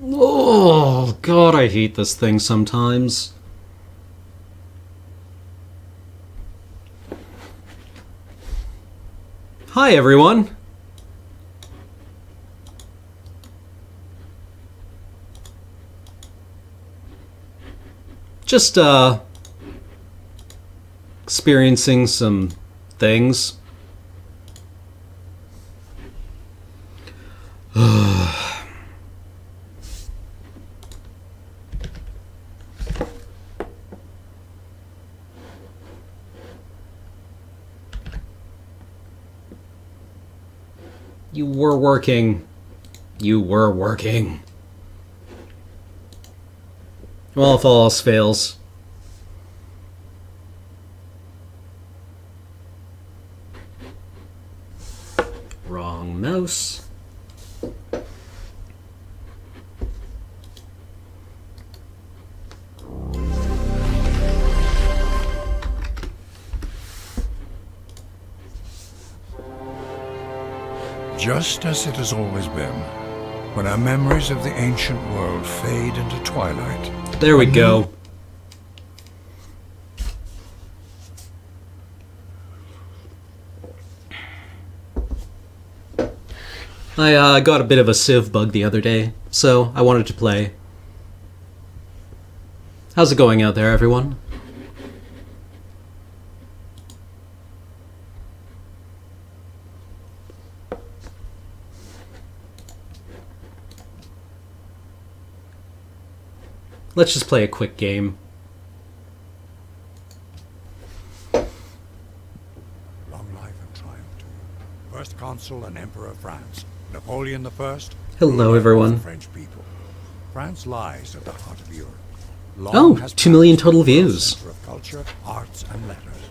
Oh, God, I hate this thing sometimes. Hi, everyone. Just, experiencing some things. You were working. You were working. Well, if all else fails. Wrong mouse. Just as it has always been, when our memories of the ancient world fade into twilight. There we go. I got a bit of a Civ bug the other day, so I wanted to play. How's it going out there, everyone? Let's just play a quick game. Long life and triumph to you. First Consul and Emperor of France, Napoleon I. Hello, everyone. French people. France lies at the heart of Europe. Oh, 2 million total views. Center of culture, arts, and letters.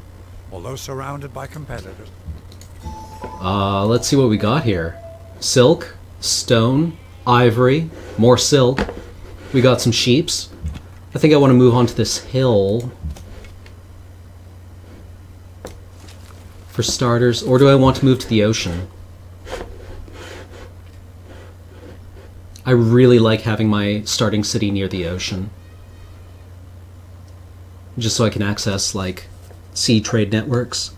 Although surrounded by competitors. Let's see what we got here. Silk, stone, ivory, more silk. We got some sheeps. I think I want to move on to this hill. For starters, or do I want to move to the ocean? I really like having my starting city near the ocean. Just so I can access, like, sea trade networks.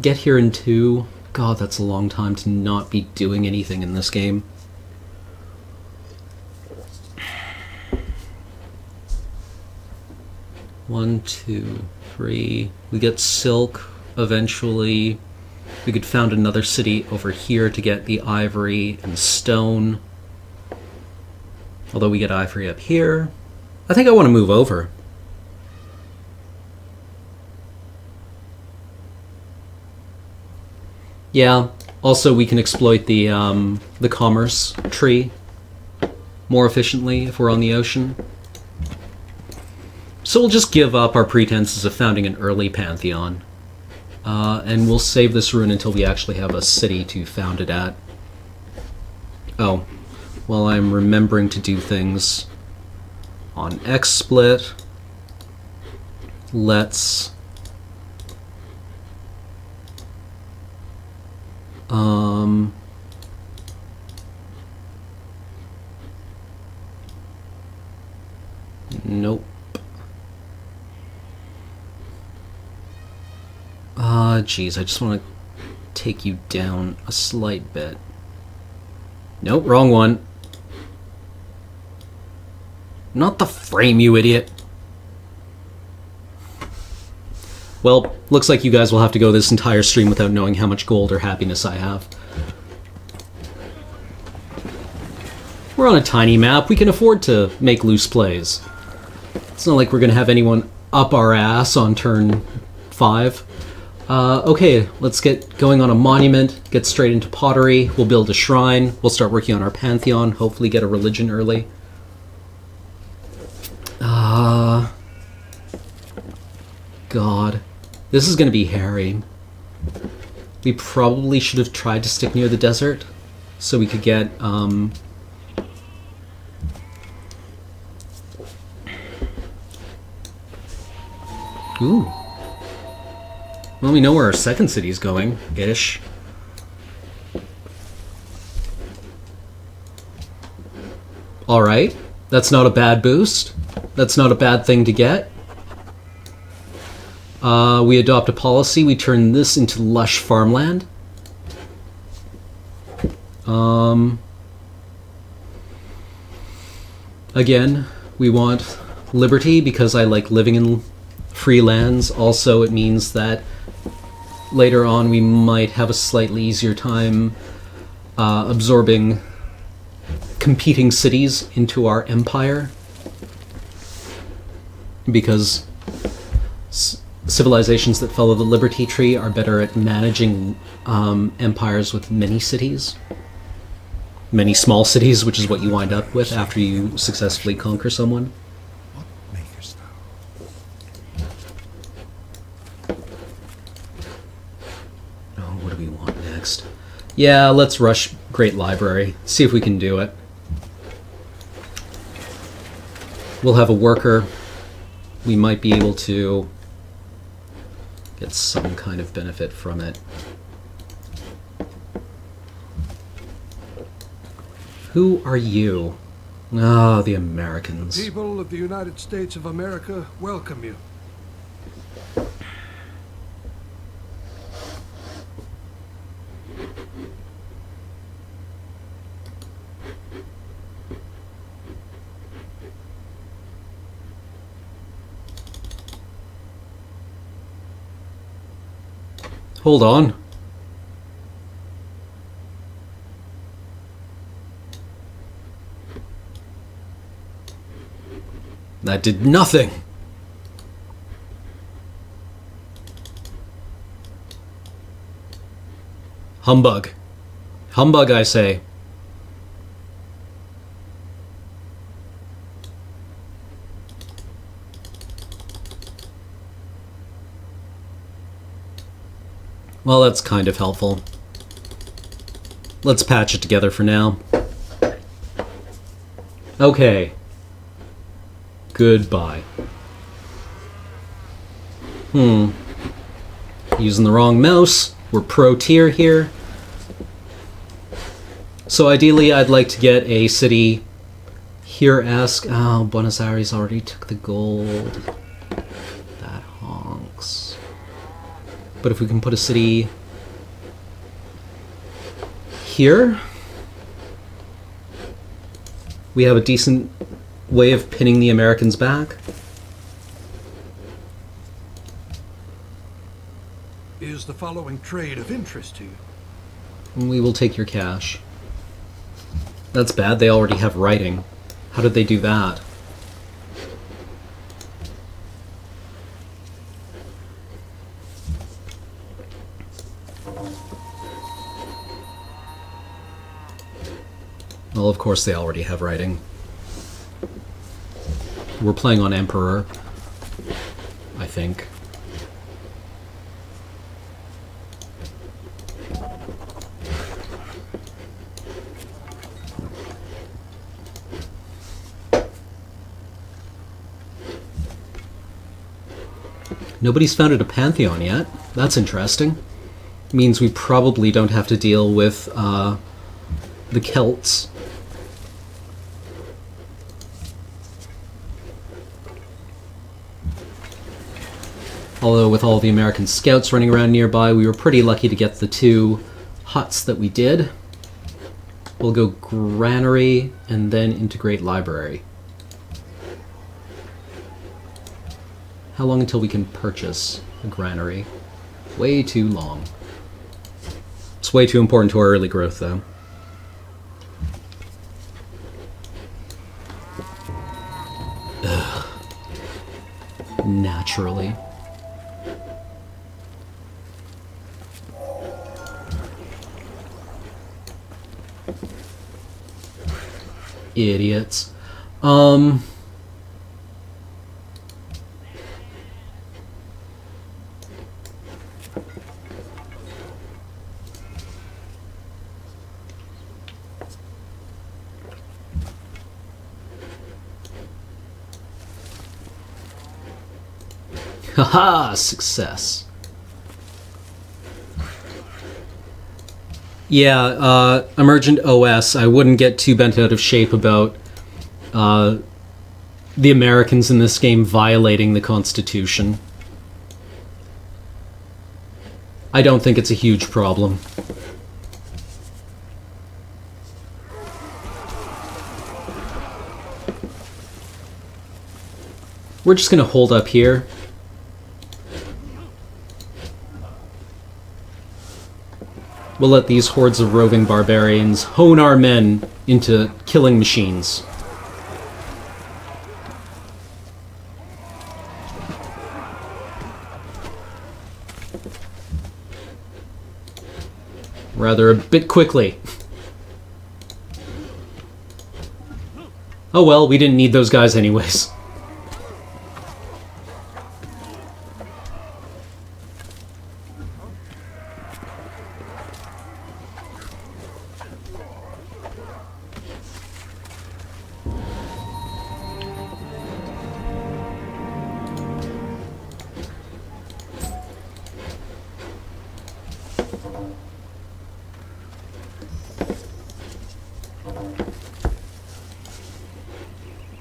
Get here in 2. God, that's a long time to not be doing anything in this game. One, two, three. We get silk eventually. We could found another city over here to get the ivory and stone. Although we get ivory up here. I think I want to move over. Yeah, also we can exploit the commerce tree more efficiently if we're on the ocean. So we'll just give up our pretenses of founding an early pantheon. And we'll save this rune until we actually have a city to found it at. Oh, well, I'm remembering to do things on XSplit. Let's... Nope. Geez, I just want to take you down a slight bit. Nope, wrong one. Not the frame, you idiot. Well, looks like you guys will have to go this entire stream without knowing how much gold or happiness I have. We're on a tiny map. We can afford to make loose plays. It's not like we're going to have anyone up our ass on turn 5. Okay, let's get going on a monument, get straight into pottery, we'll build a shrine, we'll start working on our pantheon, hopefully get a religion early. God. This is gonna be hairy. We probably should have tried to stick near the desert, so we could get, Ooh. Well, we know where our second city's going, ish. Alright, that's not a bad boost. That's not a bad thing to get. We adopt a policy, we turn this into lush farmland. Again, we want liberty because I like living in free lands. Also, it means that later on we might have a slightly easier time absorbing competing cities into our empire, because civilizations that follow the Liberty Tree are better at managing empires with many cities. Many small cities, which is what you wind up with after you successfully conquer someone. What makest thou? Oh, what do we want next? Yeah, let's rush Great Library. See if we can do it. We'll have a worker. We might be able to get some kind of benefit from it. Who are you? Ah, the Americans. The people of the United States of America welcome you. Hold on. That did nothing. Humbug. Humbug, I say. Well, that's kind of helpful. Let's patch it together for now. Okay. Goodbye. Using the wrong mouse. We're pro tier here. So ideally I'd like to get a city here-esque. Oh, Buenos Aires already took the gold. That honks. But if we can put a city here, we have a decent way of pinning the Americans back. Is the following trade of interest to you? We will take your cash. That's bad, they already have writing. How did they do that? Well, of course they already have writing. We're playing on Emperor, I think. Nobody's founded a pantheon yet. That's interesting. Means we probably don't have to deal with the Celts. Although with all the American scouts running around nearby, we were pretty lucky to get the 2 huts that we did. We'll go Granary and then integrate Library. How long until we can purchase a Granary? Way too long. It's way too important to our early growth, though. Ugh. Naturally. Idiots. Haha, success. Yeah, Emergent OS, I wouldn't get too bent out of shape about the Americans in this game violating the Constitution. I don't think it's a huge problem. We're just gonna hold up here. We'll let these hordes of roving barbarians hone our men into killing machines. Rather a bit quickly. Oh well, we didn't need those guys anyways.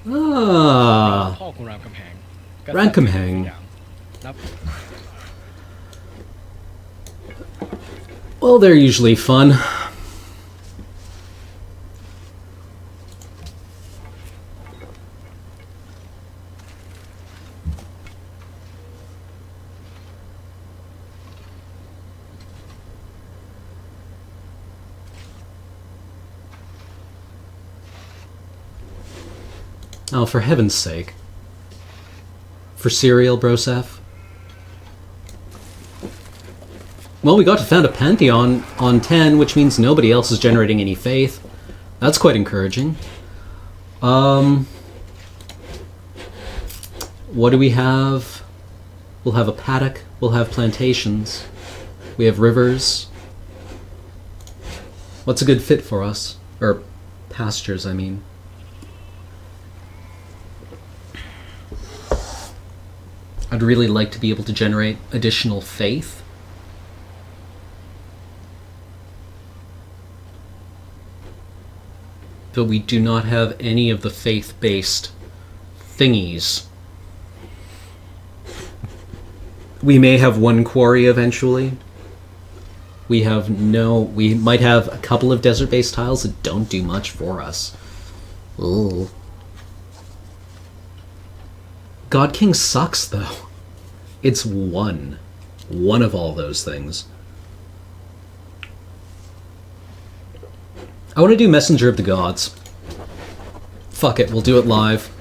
Ah, พ่อของรามคำแหง Ramkhamhaeng. Well, they're usually fun. Oh, for heaven's sake. For cereal, Broseph? Well, we got to found a pantheon on 10, which means nobody else is generating any faith. That's quite encouraging. What do we have? We'll have a paddock. We'll have plantations. We have rivers. What's a good fit for us? Or pastures, I mean. I'd really like to be able to generate additional faith. But we do not have any of the faith-based thingies. We may have one quarry eventually. We might have a couple of desert-based tiles that don't do much for us. Ooh. God King sucks, though. It's one of all those things. I want to do Messenger of the Gods. Fuck it, we'll do it live.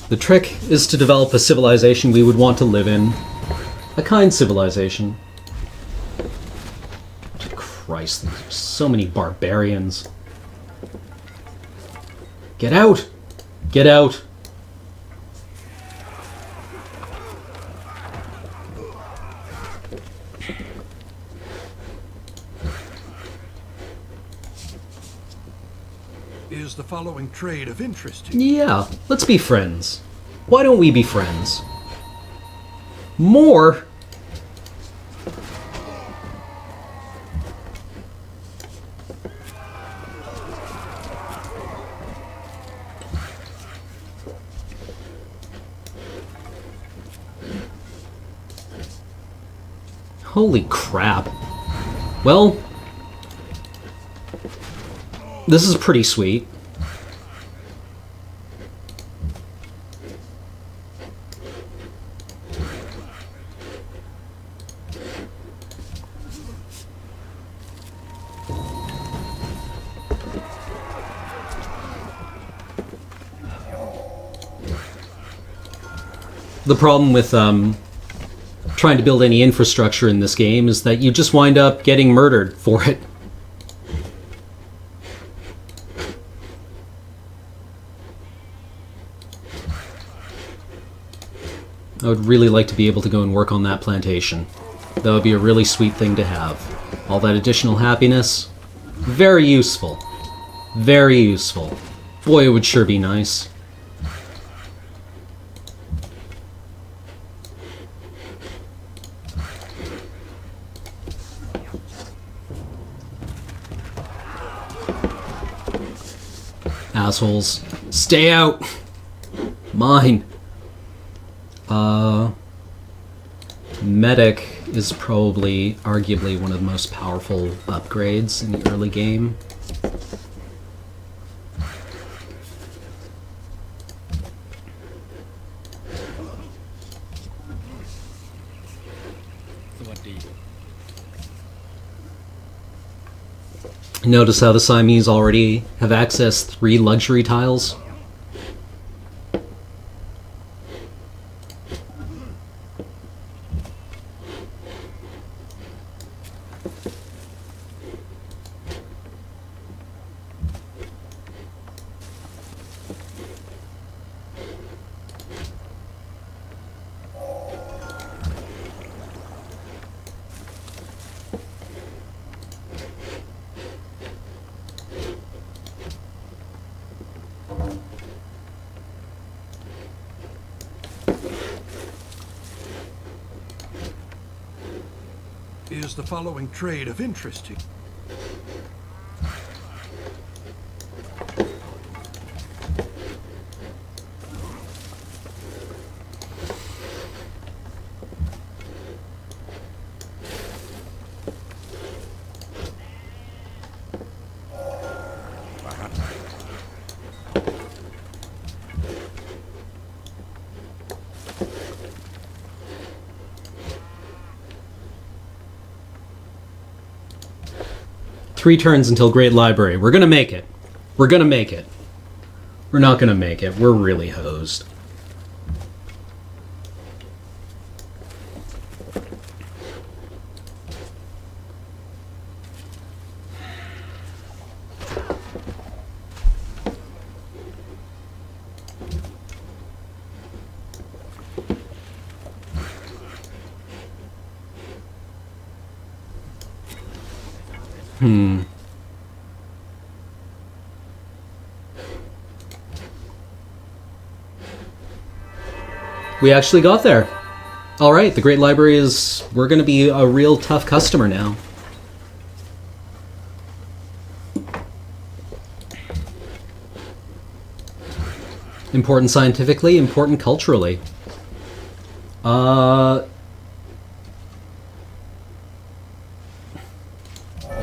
The trick is to develop a civilization we would want to live in. A kind civilization. Christ, there's so many barbarians. Get out! Get out! Is the following trade of interest to you? Yeah, let's be friends. Why don't we be friends? More? Holy crap. Well, this is pretty sweet. The problem with trying to build any infrastructure in this game is that you just wind up getting murdered for it. I would really like to be able to go and work on that plantation. That would be a really sweet thing to have. All that additional happiness, very useful. Very useful. Boy, it would sure be nice. Assholes. Stay out! Mine. Medic is probably, arguably, one of the most powerful upgrades in the early game. Notice how the Siamese already have accessed 3 luxury tiles? Is the following trade of interest to you? Three turns until Great Library. We're gonna make it. We're gonna make it. We're not gonna make it. We're really hosed. We actually got there. Alright, the Great Library is... We're gonna be a real tough customer now. Important scientifically, important culturally.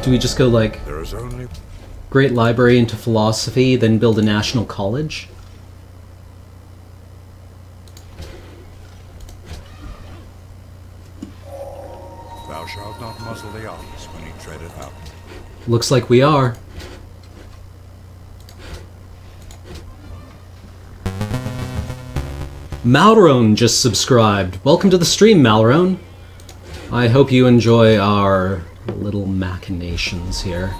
Do we just go like... There's only... Great Library into philosophy, then build a national college? Thou shalt not muzzle the ox when he treadeth out. Looks like we are. Malrone just subscribed. Welcome to the stream, Malrone. I hope you enjoy our little machinations here.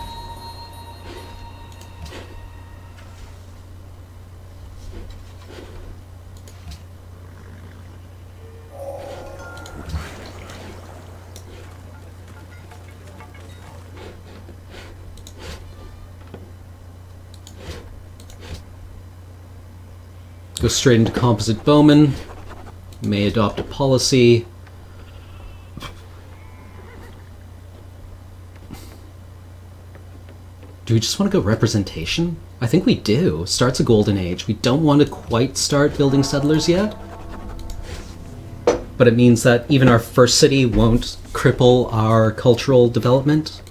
Go straight into composite bowman. May adopt a policy. Do we just want to go representation? I think we do. Starts a golden age. We don't want to quite start building settlers yet. but it means that even our first city won't cripple our cultural development.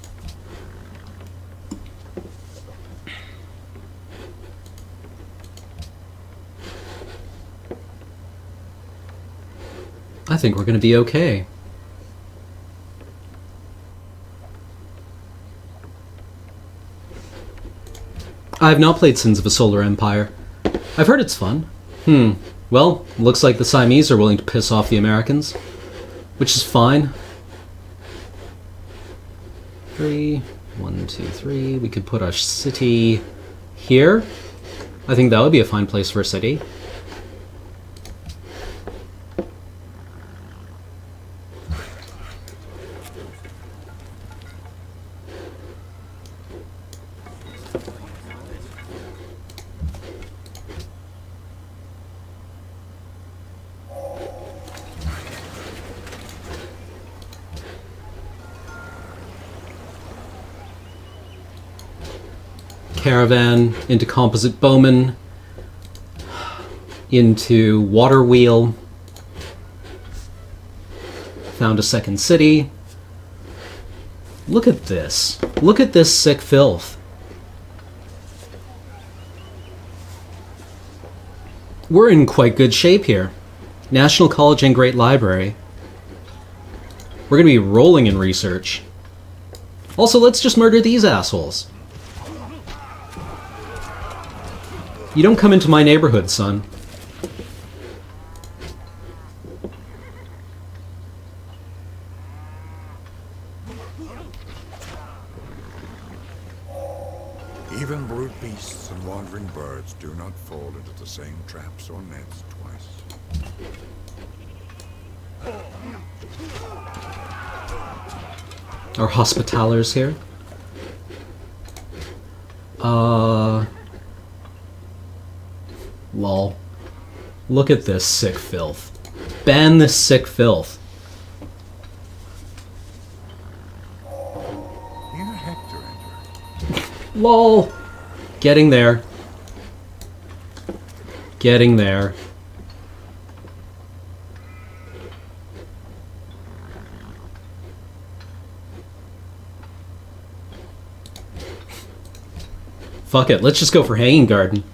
I think we're going to be okay. I have not played Sins of a Solar Empire. I've heard it's fun. Well, looks like the Siamese are willing to piss off the Americans, which is fine. 3, 1, 2, 3. We could put our city here. I think that would be a fine place for a city. Caravan, into composite bowman, into water wheel, found a second city. Look at this. Look at this sick filth. We're in quite good shape here. National College and Great Library. We're gonna be rolling in research. Also, let's just murder these assholes. You don't come into my neighborhood, son. Even brute beasts and wandering birds do not fall into the same traps or nets twice. Our hospitalers here. Lol. Look at this sick filth. Ban this sick filth. Here Hector entered. Lol. Getting there. Getting there. Fuck it, let's just go for Hanging Garden.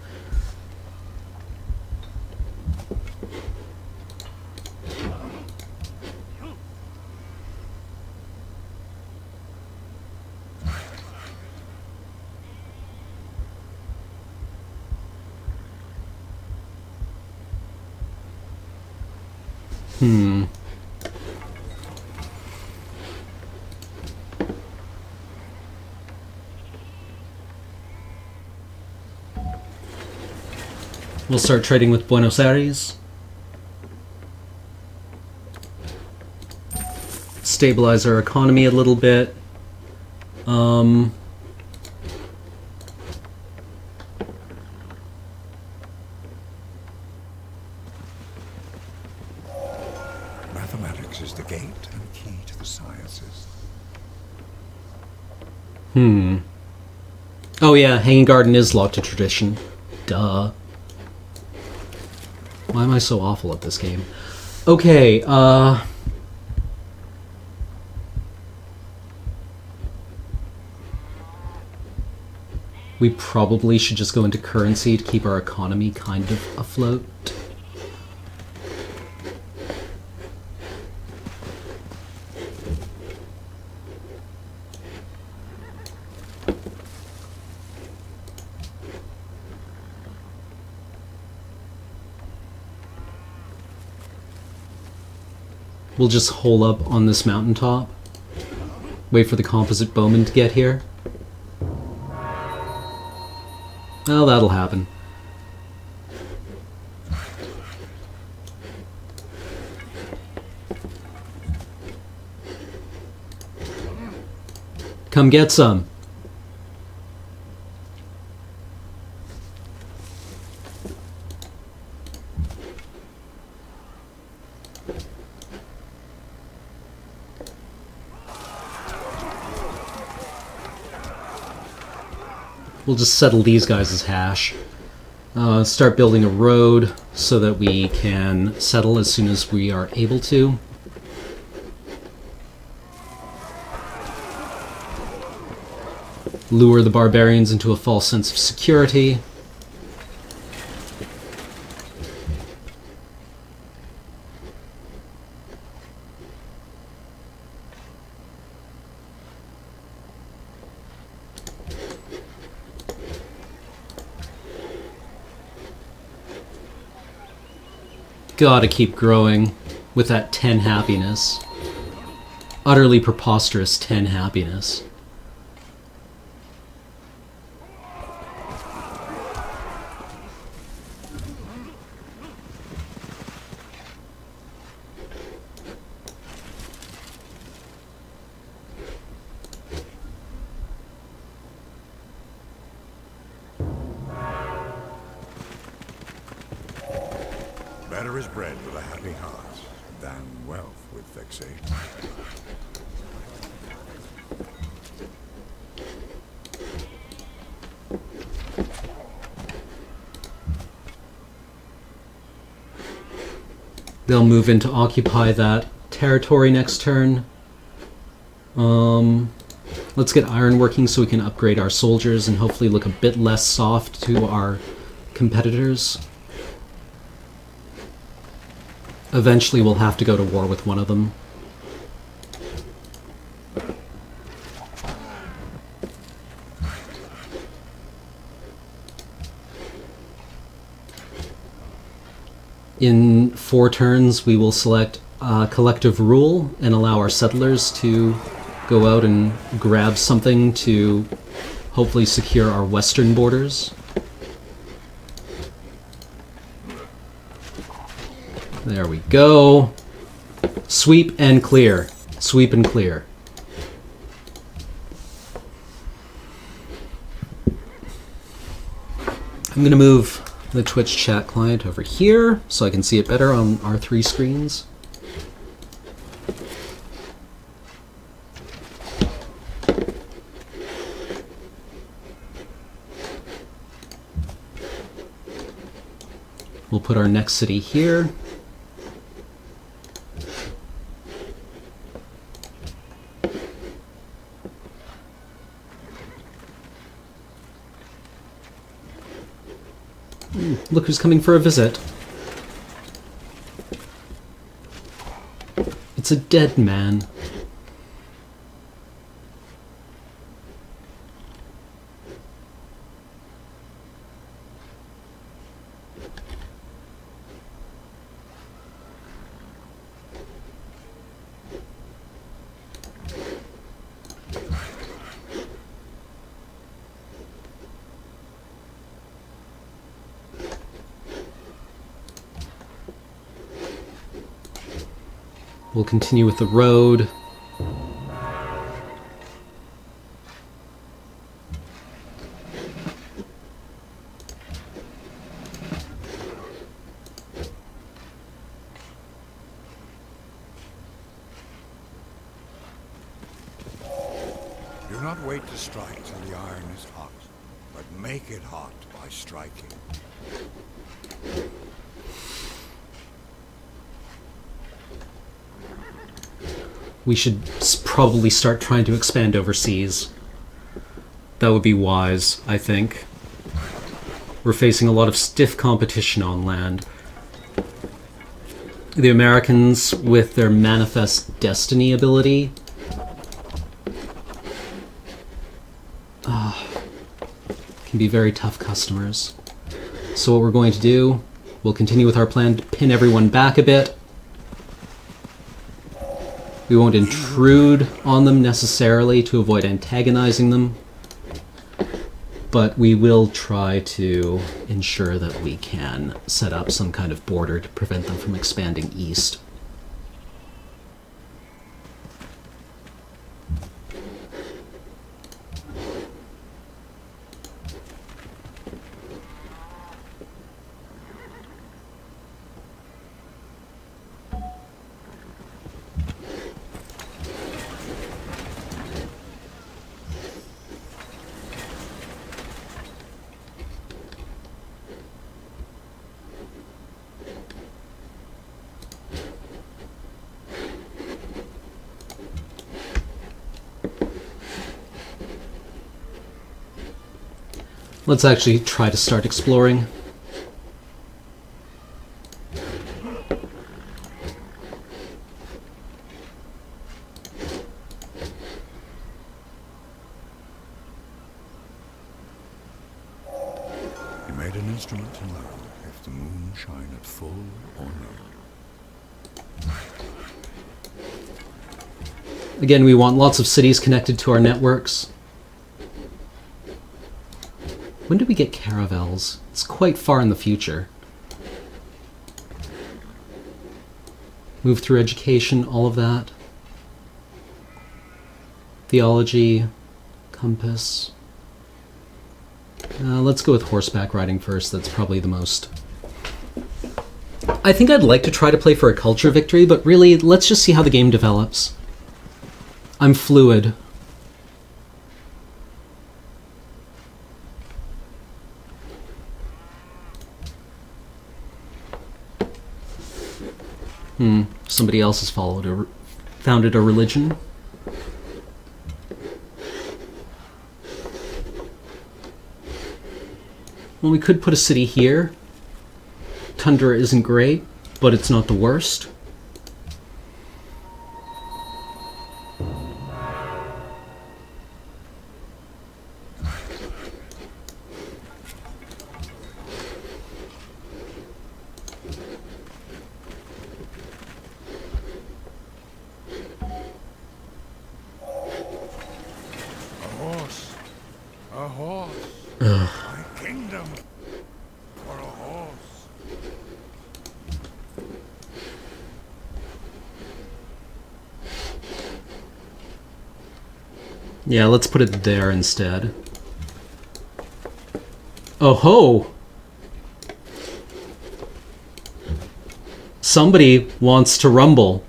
We'll start trading with Buenos Aires. Stabilize our economy a little bit. Mathematics is the gate and key to the sciences. Oh yeah, Hanging Garden is locked to tradition. Duh. Why am I so awful at this game? Okay, we probably should just go into currency to keep our economy kind of afloat. We'll just hole up on this mountaintop. Wait for the composite bowman to get here. Well, that'll happen. Come get some. We'll just settle these guys as hash. Start building a road so that we can settle as soon as we are able to. Lure the barbarians into a false sense of security. Gotta keep growing with that 10 happiness. Utterly preposterous 10 happiness. Better is bread with a happy heart than wealth with vexation. They'll move in to occupy that territory next turn. Let's get iron working so we can upgrade our soldiers and hopefully look a bit less soft to our competitors. Eventually we'll have to go to war with one of them. In 4 turns, we will select collective rule and allow our settlers to go out and grab something to hopefully secure our western borders. There we go. Sweep and clear. Sweep and clear. I'm going to move the Twitch chat client over here so I can see it better on our 3 screens. We'll put our next city here. Look who's coming for a visit. It's a dead man. We'll continue with the road. Do not wait to strike till the iron is hot, but make it hot by striking. We should probably start trying to expand overseas. That would be wise, I think. We're facing a lot of stiff competition on land. The Americans, with their Manifest Destiny ability, can be very tough customers. So what we're going to do, we'll continue with our plan to pin everyone back a bit. We won't intrude on them necessarily to avoid antagonizing them, but we will try to ensure that we can set up some kind of border to prevent them from expanding east. Let's actually try to start exploring. He made an instrument to know if the moon shine at full or no. Again, we want lots of cities connected to our networks. When do we get caravels? It's quite far in the future. Move through education, all of that. Theology, compass. Let's go with horseback riding first. That's probably the most. I think I'd like to try to play for a culture victory, but really, let's just see how the game develops. I'm fluid. Somebody else has founded a religion. Well, we could put a city here. Tundra isn't great, but it's not the worst. A horse. My kingdom for a horse. Yeah, let's put it there instead. Oh ho! Somebody wants to rumble.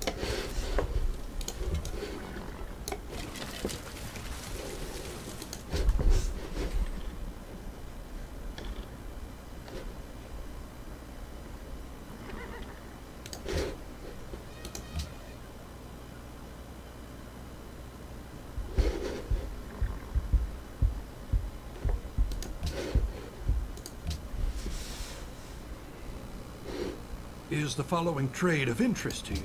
Is the following trade of interest to you?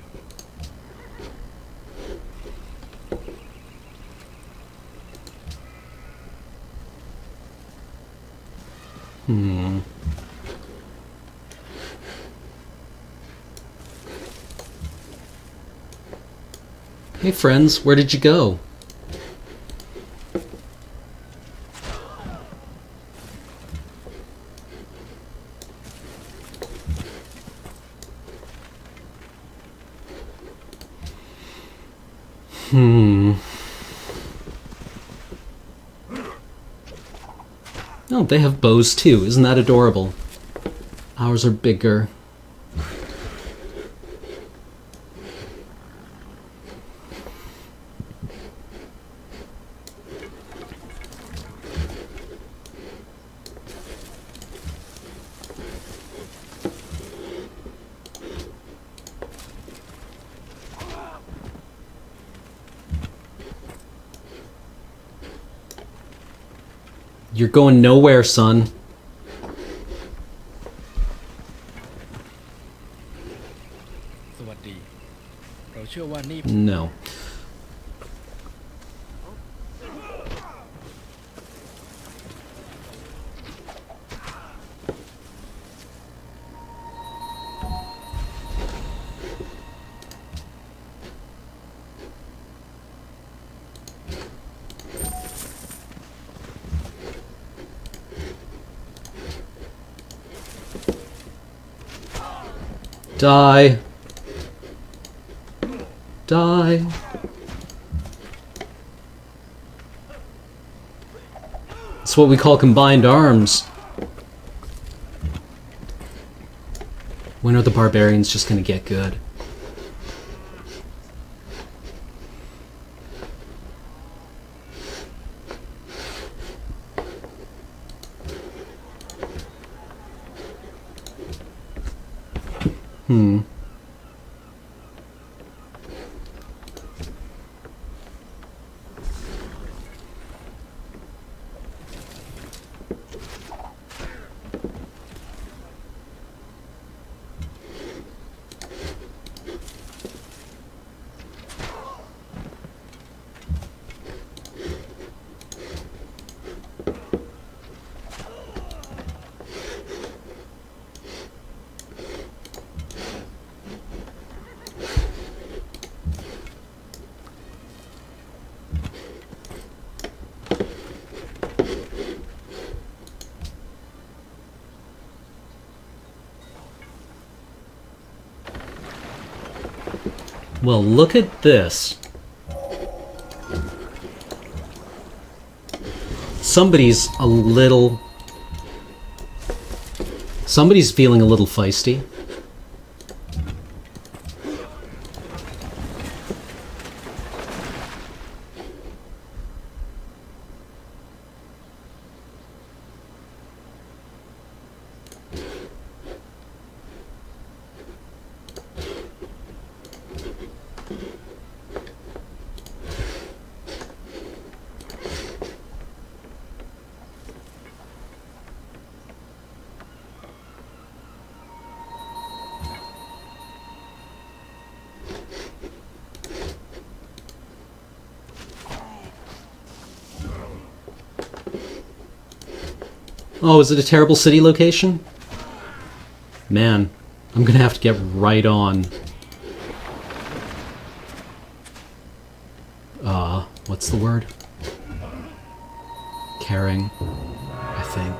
Hey friends, where did you go? Oh, they have bows too. Isn't that adorable? Ours are bigger. You're going nowhere, son. No. Die. Die. It's what we call combined arms. When are the barbarians just gonna get good? Well, look at this. Somebody's feeling a little feisty. Oh, is it a terrible city location? Man, I'm gonna have to get right on. What's the word? Caring, I think.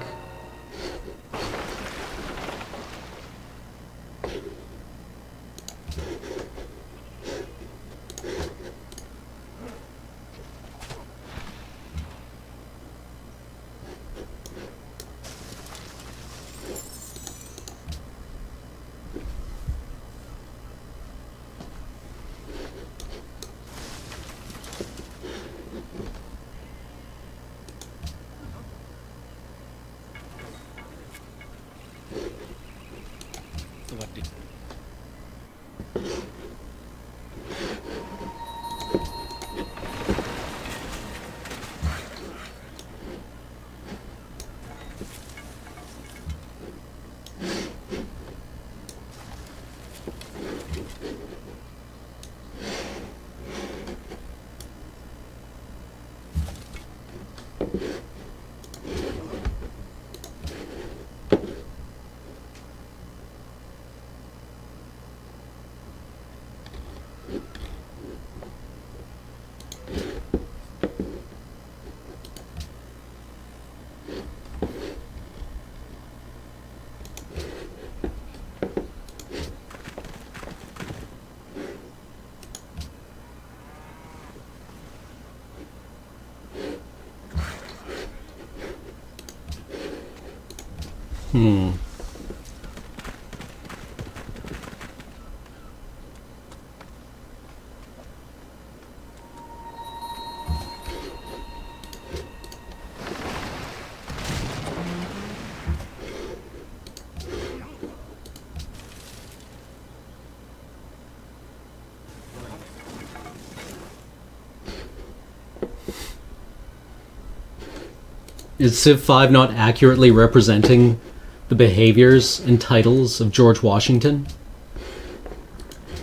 Is Civ5 not accurately representing the behaviors and titles of George Washington?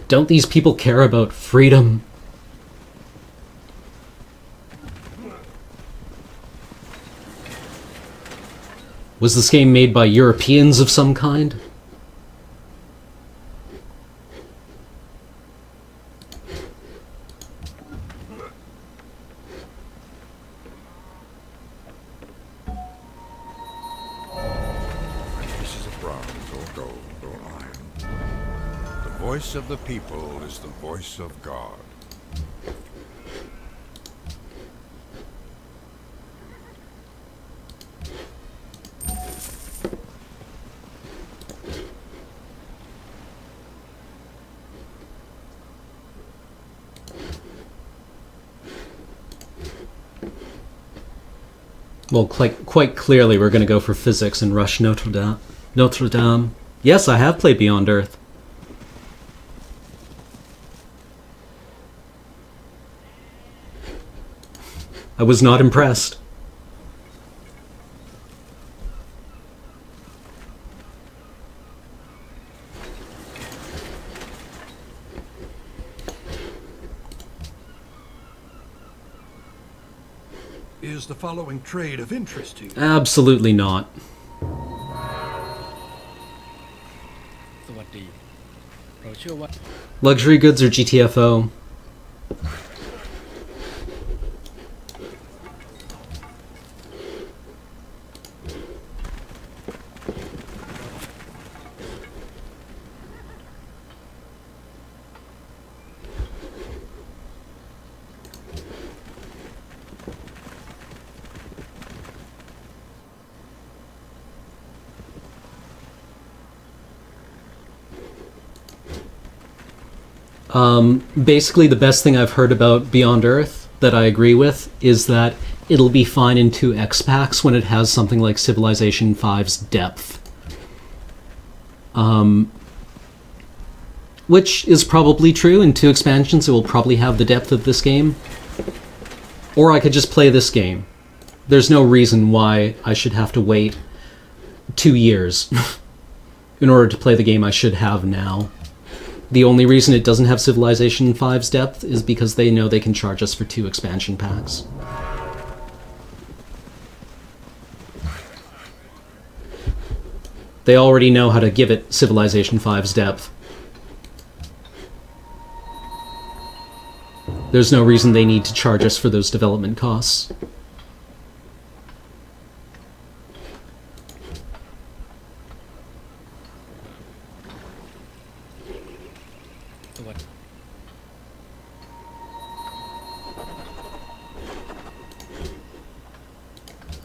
Don't these people care about freedom? Was this game made by Europeans of some kind? Pieces of bronze or gold or iron. The voice of the people is the voice of God. Well, quite clearly we're going to go for physics and rush Notre Dame. Notre Dame. Yes, I have played Beyond Earth. I was not impressed. Is the following trade of interest to you? Absolutely not. Luxury goods or GTFO? Basically, the best thing I've heard about Beyond Earth that I agree with is that it'll be fine in 2X packs when it has something like Civilization 5's depth. Which is probably true. In 2 expansions, it will probably have the depth of this game. Or I could just play this game. There's no reason why I should have to wait 2 years in order to play the game I should have now. The only reason it doesn't have Civilization 5's depth is because they know they can charge us for 2 expansion packs. They already know how to give it Civilization 5's depth. There's no reason they need to charge us for those development costs.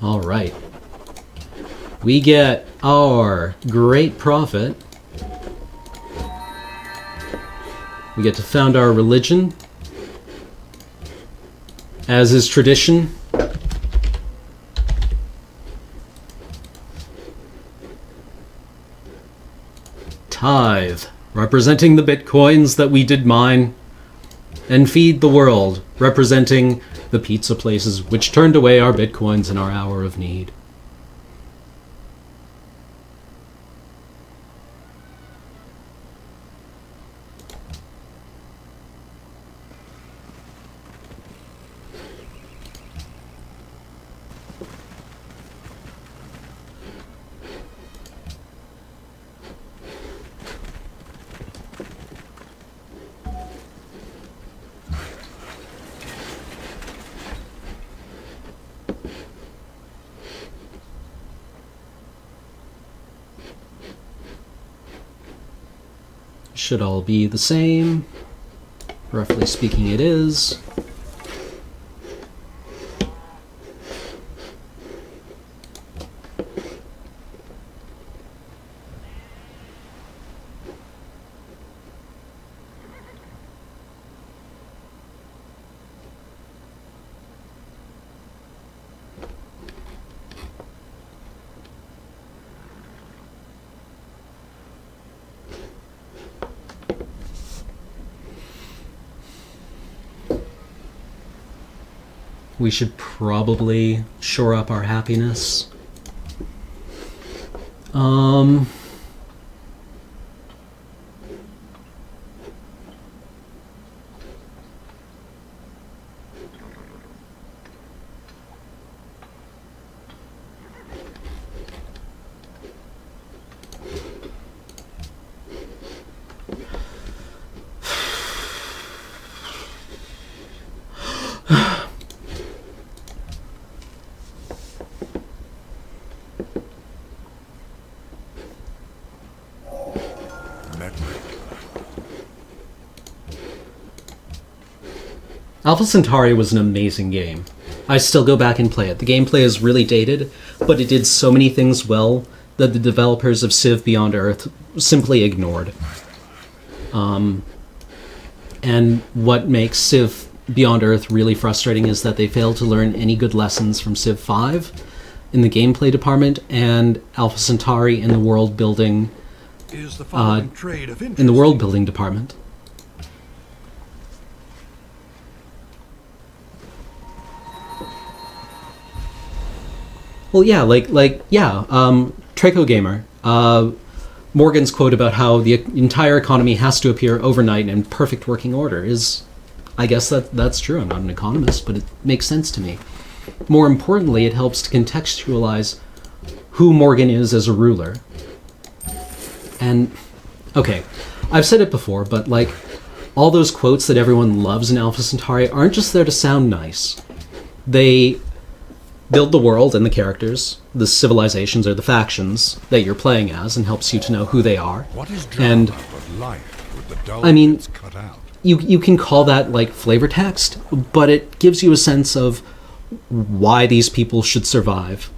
All right. We get our great prophet. We get to found our religion. As is tradition. Tithe, representing the bitcoins that we did mine. And feed the world, representing the pizza places which turned away our bitcoins in our hour of need. Should all be the same. Roughly speaking, it is. We should probably shore up our happiness. Alpha Centauri was an amazing game. I still go back and play it. The gameplay is really dated, but it did so many things well that the developers of Civ Beyond Earth simply ignored. And what makes Civ Beyond Earth really frustrating is that they failed to learn any good lessons from Civ 5 in the gameplay department and Alpha Centauri in the world building department. Well, yeah, Traco Gamer. Morgan's quote about how the entire economy has to appear overnight in perfect working order is, I guess that's true. I'm not an economist, but it makes sense to me. More importantly, it helps to contextualize who Morgan is as a ruler. And, okay, I've said it before, but all those quotes that everyone loves in Alpha Centauri aren't just there to sound nice. They build the world and the characters, the civilizations or the factions that you're playing as, and helps you to know who they are. What is and life with the dull I mean, bits cut out? You can call that flavor text, but it gives you a sense of why these people should survive.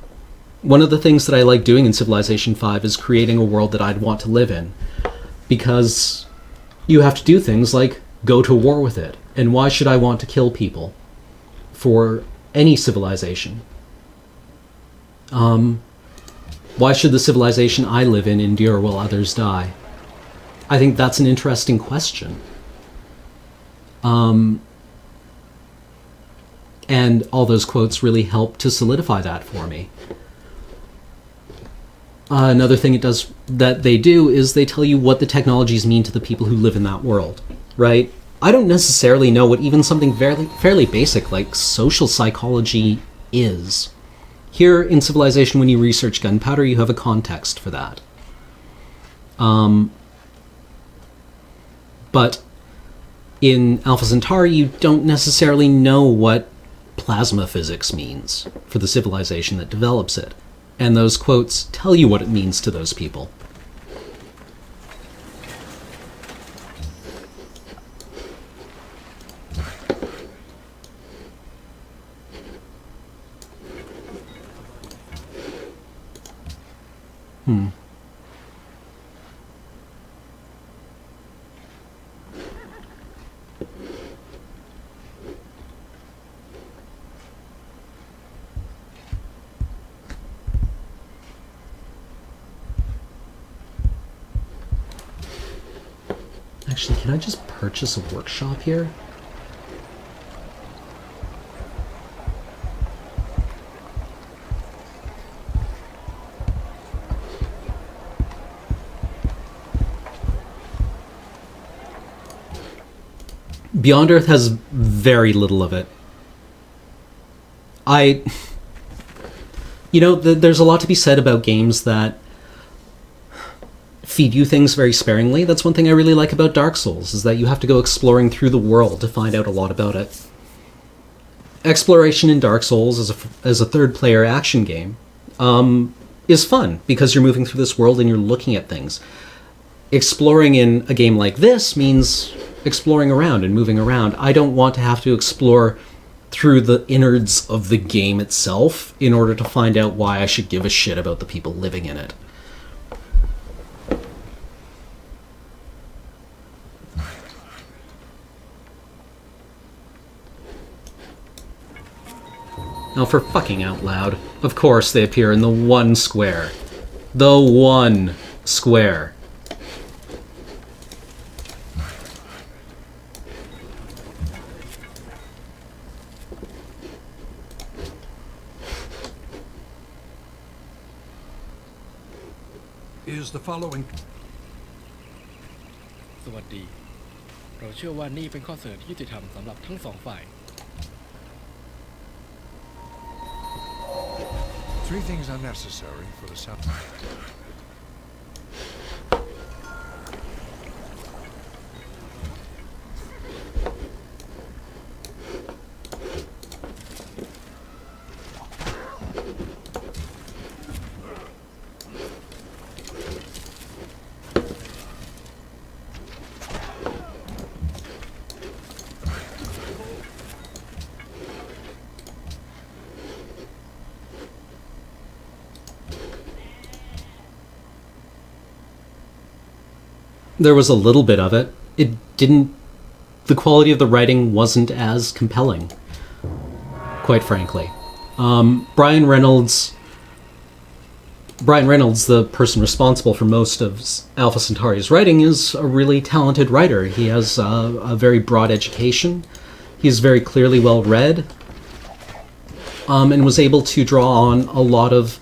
One of the things that I like doing in Civilization 5 is creating a world that I'd want to live in, because you have to do things like go to war with it? And why should I want to kill people for any civilization? Why should the civilization I live in endure while others die? I think that's an interesting question. And all those quotes really help to solidify that for me. Another thing that they do is they tell you what the technologies mean to the people who live in that world, right? I don't necessarily know what even something fairly basic like social psychology is. Here in Civilization, when you research gunpowder, you have a context for that. But in Alpha Centauri, you don't necessarily know what plasma physics means for the civilization that develops it. And those quotes tell you what it means to those people. Actually, can I just purchase a workshop here? Beyond Earth has very little of it. There's a lot to be said about games that feed you things very sparingly. That's one thing I really like about Dark Souls, is that you have to go exploring through the world to find out a lot about it. Exploration in Dark Souls as a third-player action game is fun, because you're moving through this world and you're looking at things. Exploring in a game like this means exploring around and moving around. I don't want to have to explore through the innards of the game itself in order to find out why I should give a shit about the people living in it. Now, for fucking out loud, of course they appear in the one square. The one square. Is the following... สวัสดีเราเชื่อว่านี่เป็นข้อเสนอที่ยุติธรรมสำหรับทั้งสองฝ่าย Three things are necessary for the sub. There was a little bit of it. The quality of the writing wasn't as compelling, quite frankly. Brian Reynolds, the person responsible for most of Alpha Centauri's writing, is a really talented writer. He has a very broad education. He's very clearly well read, and was able to draw on a lot of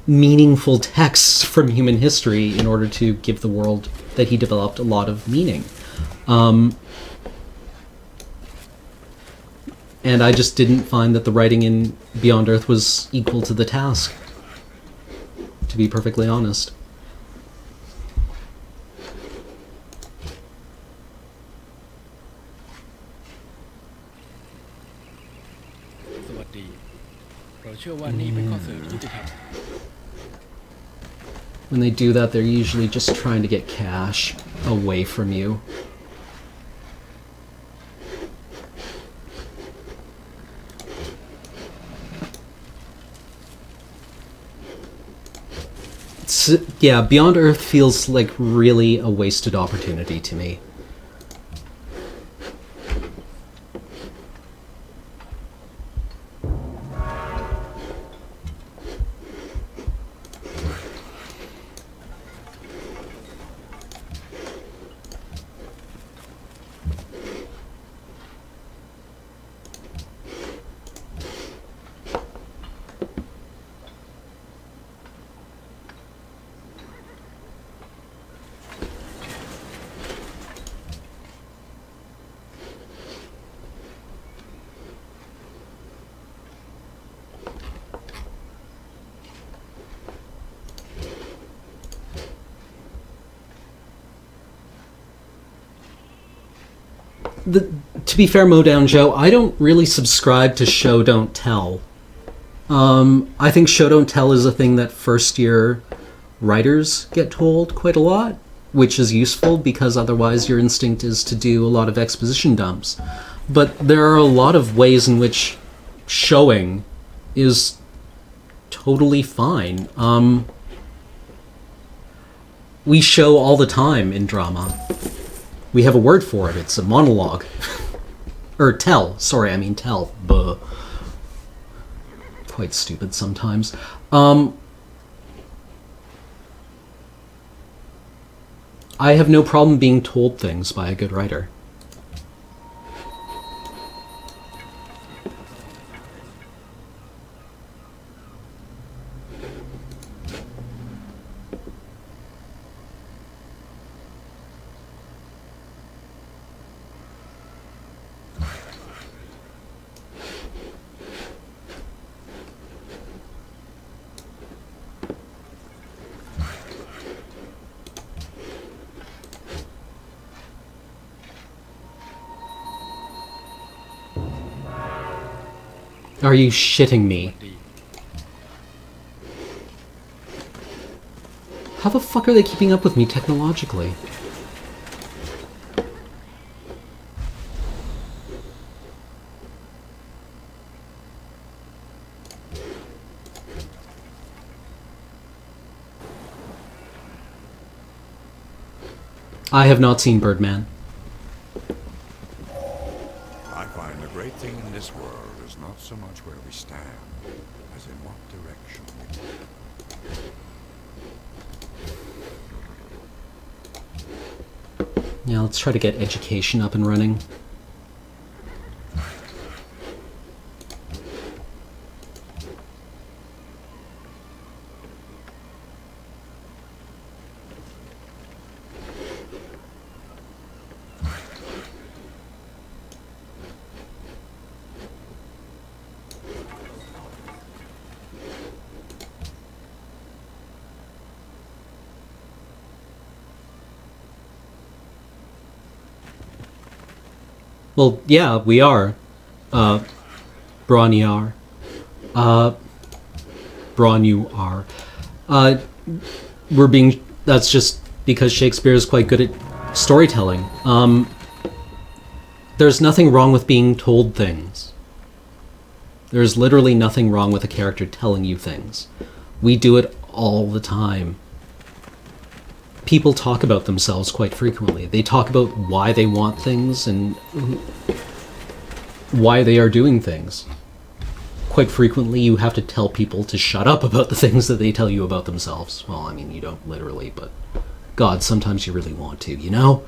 meaningful texts from human history in order to give the world that he developed a lot of meaning. And I just didn't find that the writing in Beyond Earth was equal to the task, to be perfectly honest. สวัสดีเราเชื่อว่านี่เป็นข้อเสนอที่ยุติธรรม When they do that, they're usually just trying to get cash away from you. Yeah, Beyond Earth feels like really a wasted opportunity to me. To be fair, Modown Joe, I don't really subscribe to show don't tell. I think show don't tell is a thing that first year writers get told quite a lot, which is useful because otherwise your instinct is to do a lot of exposition dumps. But there are a lot of ways in which showing is totally fine. We show all the time in drama. We have a word for it. It's a monologue. Or tell. Sorry, I mean tell. Buh. Quite stupid sometimes. I have no problem being told things by a good writer. Are you shitting me? How the fuck are they keeping up with me technologically? I have not seen Birdman. I find the great thing in this world is not so much where we stand, as in what direction we go. Yeah, let's try to get education up and running. Well, yeah, we are. Braun you are. Braun you are. We're being... That's just because Shakespeare is quite good at storytelling. There's nothing wrong with being told things. There's literally nothing wrong with a character telling you things. We do it all the time. People talk about themselves quite frequently. They talk about why they want things and why they are doing things. Quite frequently, you have to tell people to shut up about the things that they tell you about themselves. Well, I mean, you don't literally, but God, sometimes you really want to, you know?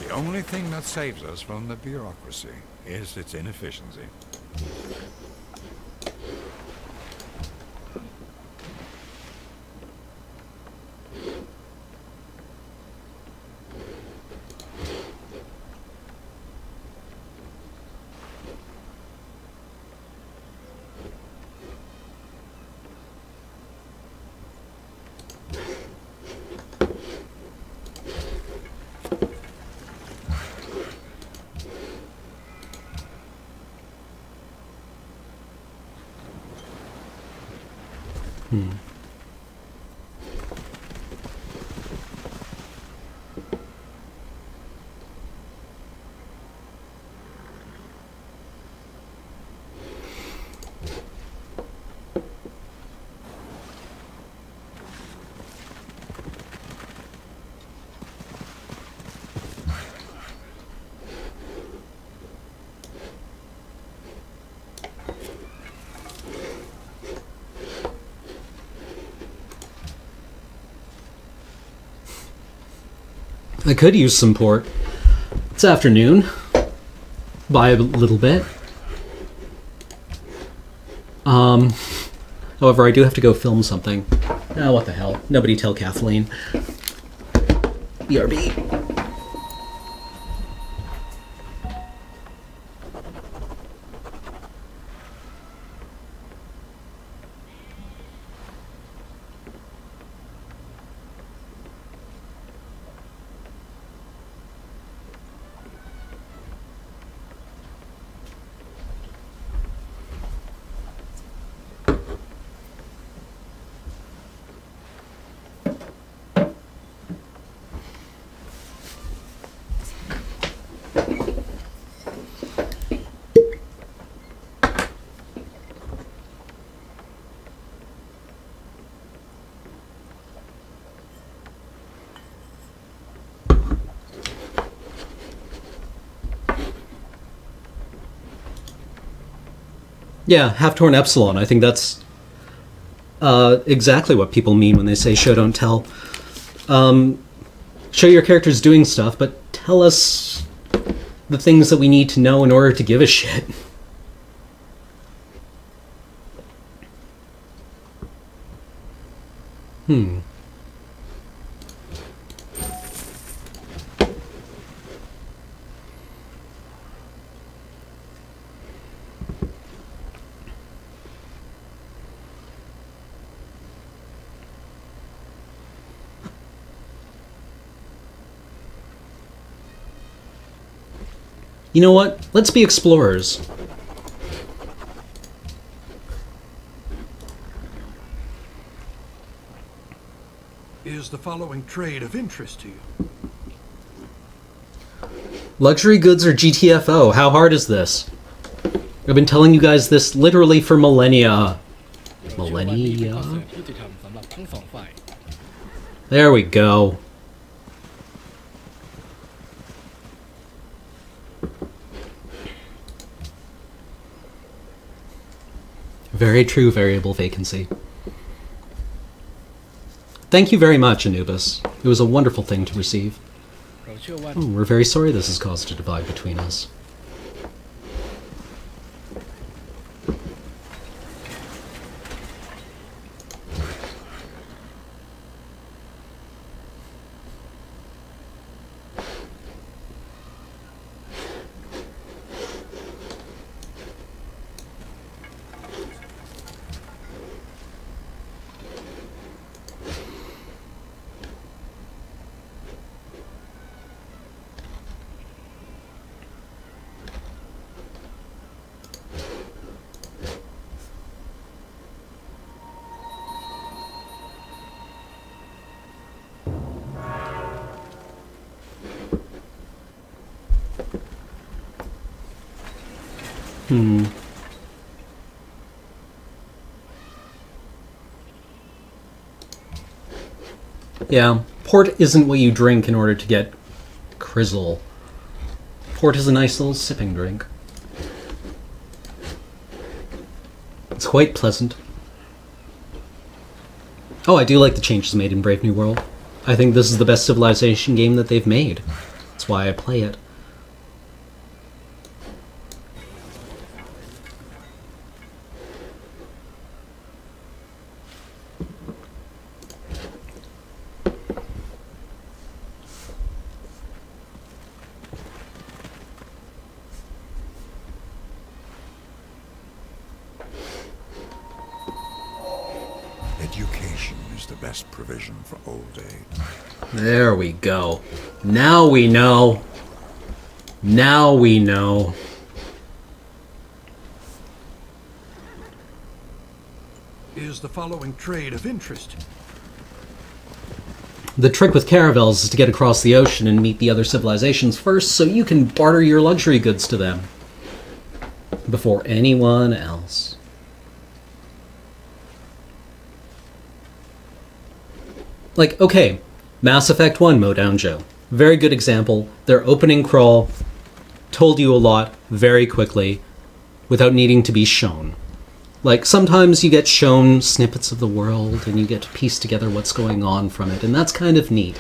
The only thing that saves us from the bureaucracy is its inefficiency. I could use some port. It's afternoon. By a little bit. However, I do have to go film something. Oh, what the hell. Nobody tell Kathleen. BRB. Yeah, half-torn epsilon. I think that's exactly what people mean when they say show, don't tell. Show your characters doing stuff, but tell us the things that we need to know in order to give a shit. You know what? Let's be explorers. Is the following trade of interest to you? Luxury goods or GTFO? How hard is this? I've been telling you guys this literally for millennia. เราเชื่อว่านี่เป็นข้อเสนอ Millennia. ที่ยุติธรรมสำหรับทั้งสองฝ่าย There we go. Very true variable vacancy. Thank you very much, Anubis. It was a wonderful thing to receive. เราเชื่อว่า We're very sorry this has caused a divide between us. Yeah, port isn't what you drink in order to get Crizzle. Port is a nice little sipping drink. It's quite pleasant. Oh, I do like the changes made in Brave New World. I think this is the best Civilization game that they've made. That's why I play it. Education is the best provision for old age. There we go. Now we know. Now we know. Is the following trade of interest? The trick with caravels is to get across the ocean and meet the other civilizations first so you can barter your luxury goods to them before anyone else. Like, okay, Mass Effect 1 Modown Joe. Very good example. Their opening crawl told you a lot very quickly without needing to be shown. Like, sometimes you get shown snippets of the world and you get to piece together what's going on from it, and that's kind of neat.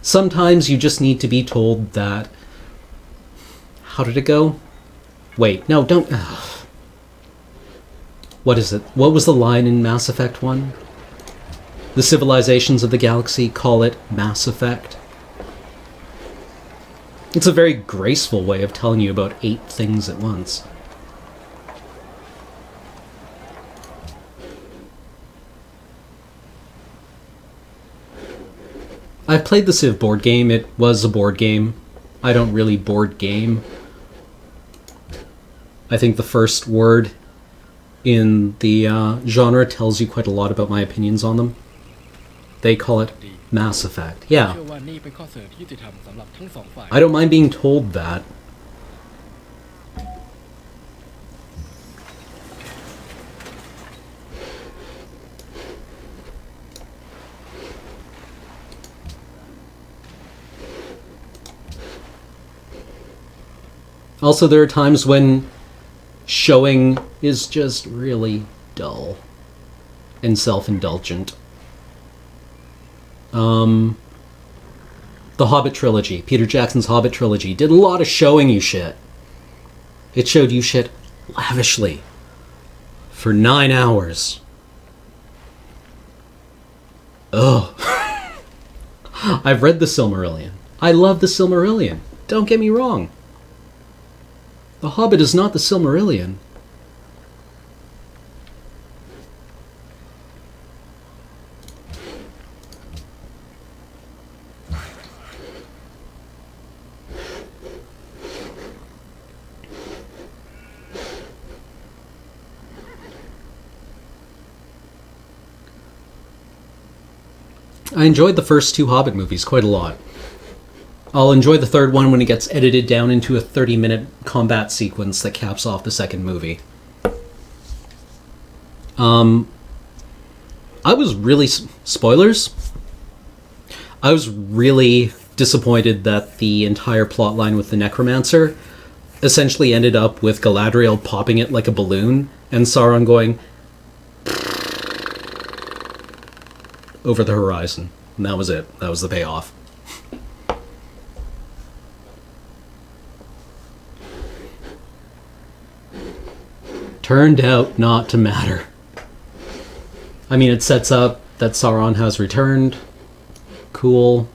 Sometimes you just need to be told that... How did it go? Wait, no, don't... Ugh. What is it? What was the line in Mass Effect 1? The civilizations of the galaxy call it Mass Effect. It's a very graceful way of telling you about 8 things at once. I've played the Civ board game. It was a board game. I don't really board game. I think the first word in the genre tells you quite a lot about my opinions on them. They call it Mass Effect. Yeah. เชื่อว่านี่เป็นข้อเสนอที่ยุติธรรมสำหรับทั้งสองฝ่าย I don't mind being told that. Also, there are times when showing is just really dull and self-indulgent. The Hobbit trilogy, Peter Jackson's Hobbit trilogy, did a lot of showing you shit. It showed you shit lavishly for 9 hours. Ugh. I've read the Silmarillion. I love the Silmarillion. Don't get me wrong. The Hobbit is not the Silmarillion. I enjoyed the first 2 Hobbit movies quite a lot. I'll enjoy the third one when it gets edited down into a 30-minute combat sequence that caps off the second movie. I was really... Spoilers? I was really disappointed that the entire plotline with the Necromancer essentially ended up with Galadriel popping it like a balloon and Sauron going over the horizon. And that was it. That was the payoff. Turned out not to matter. I mean, it sets up that Sauron has returned. Cool.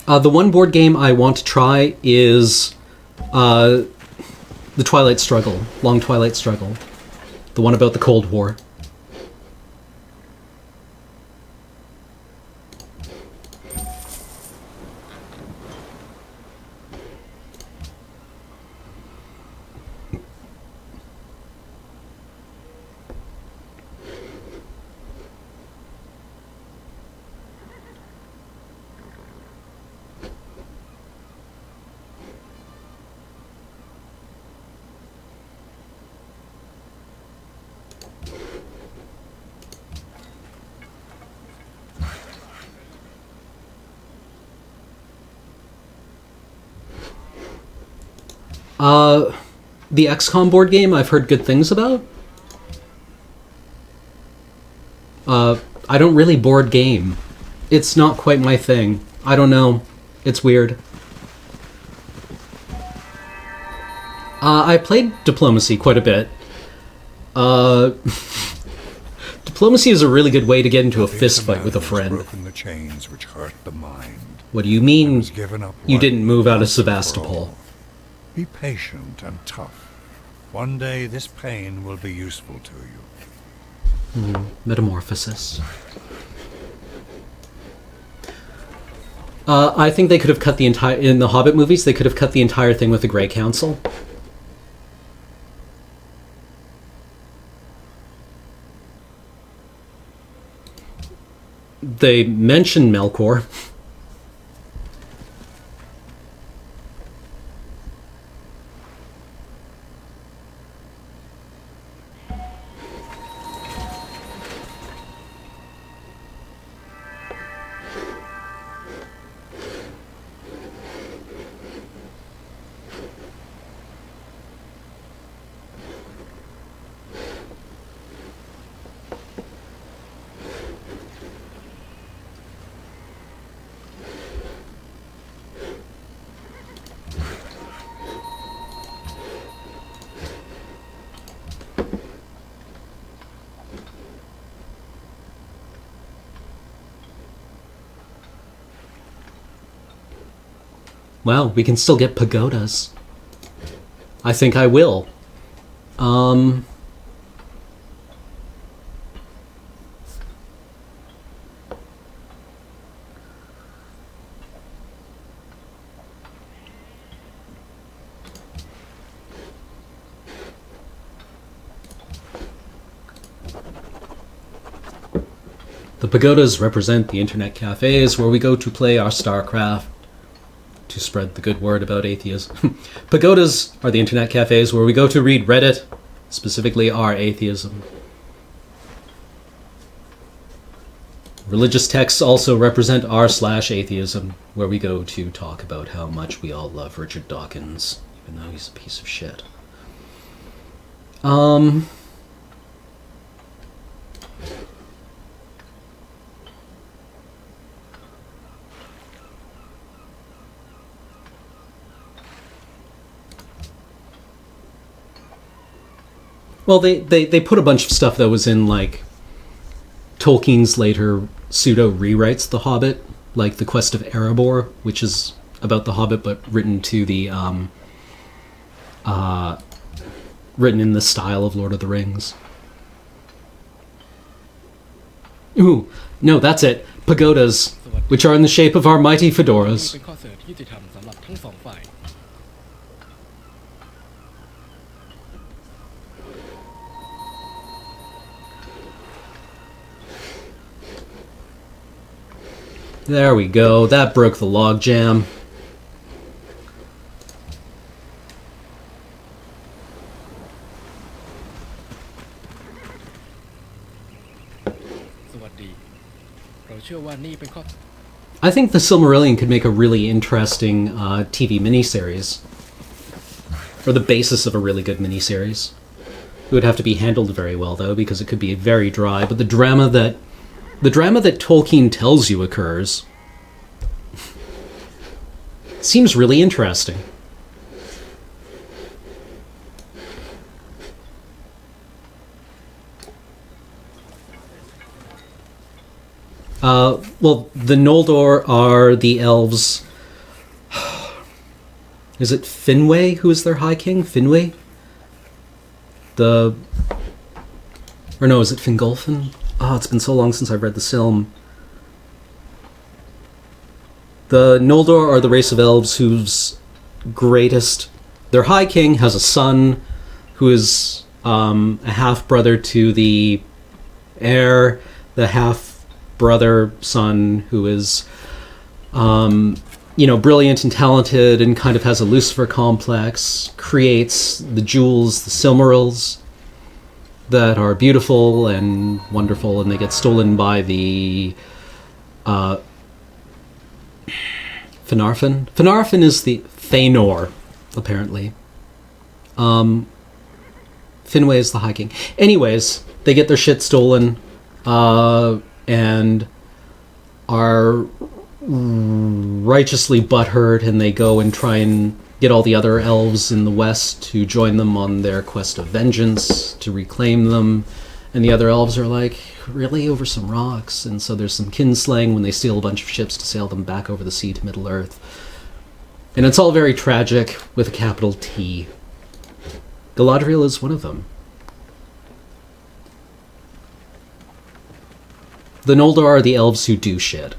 The one board game I want to try is the Twilight Struggle, Long Twilight Struggle. The one about the Cold War. The XCOM board game I've heard good things about. I don't really board game. It's not quite my thing. I don't know. It's weird. I played Diplomacy quite a bit. Diplomacy is a really good way to get into a fist fight with a friend. The chains which hurt the mind. What do you mean Given up you life didn't move out of once and for Sevastopol? all. Be patient and tough. One day this pain will be useful to you. Metamorphosis. I think they could have cut the entire... In the Hobbit movies, they could have cut the entire thing with the Grey Council. They mention Melkor. Well, we can still get pagodas. I think I will. The pagodas represent the internet cafes where we go to play our StarCraft, to spread the good word about atheism. Pagodas are the internet cafes where we go to read Reddit, specifically our atheism. Religious texts also represent r/atheism, where we go to talk about how much we all love Richard Dawkins, even though he's a piece of shit. Well, they put a bunch of stuff that was in, like, Tolkien's later pseudo-rewrites The Hobbit, like The Quest of Erebor, which is about The Hobbit, but written to the, written in the style of Lord of the Rings. Ooh, no, that's it. Pagodas, which are in the shape of our mighty นี่ fedoras. เป็นข้อเสนอที่ยุติธรรมสำหรับทั้งสองฝ่าย There we go. That broke the logjam. สวัสดี เราเชื่อว่านี่เป็นข้อ I think the Silmarillion could make a really interesting TV miniseries. Or the basis of a really good miniseries. It would have to be handled very well, though, because it could be very dry. But the drama that Tolkien tells you occurs seems really interesting. Well, the Noldor are the elves. Is it Finwë who is their High King? Finwë? Or no, is it Fingolfin? Oh, it's been so long since I've read the Silm. The Noldor are the race of elves whose greatest... Their High King has a son who is a half-brother to the heir, the half-brother son who is, brilliant and talented and kind of has a Lucifer complex, creates the jewels, the Silmarils, that are beautiful and wonderful, and they get stolen by the Finarfin. Finarfin is the Fëanor, apparently. Finwë is the High King. Anyways, they get their shit stolen, and are righteously butthurt, and they go and try and get all the other elves in the west to join them on their quest of vengeance, to reclaim them. And the other elves are like, really? Over some rocks? And so there's some kinslaying when they steal a bunch of ships to sail them back over the sea to Middle-earth. And it's all very tragic, with a capital T. Galadriel is one of them. The Noldor are the elves who do shit.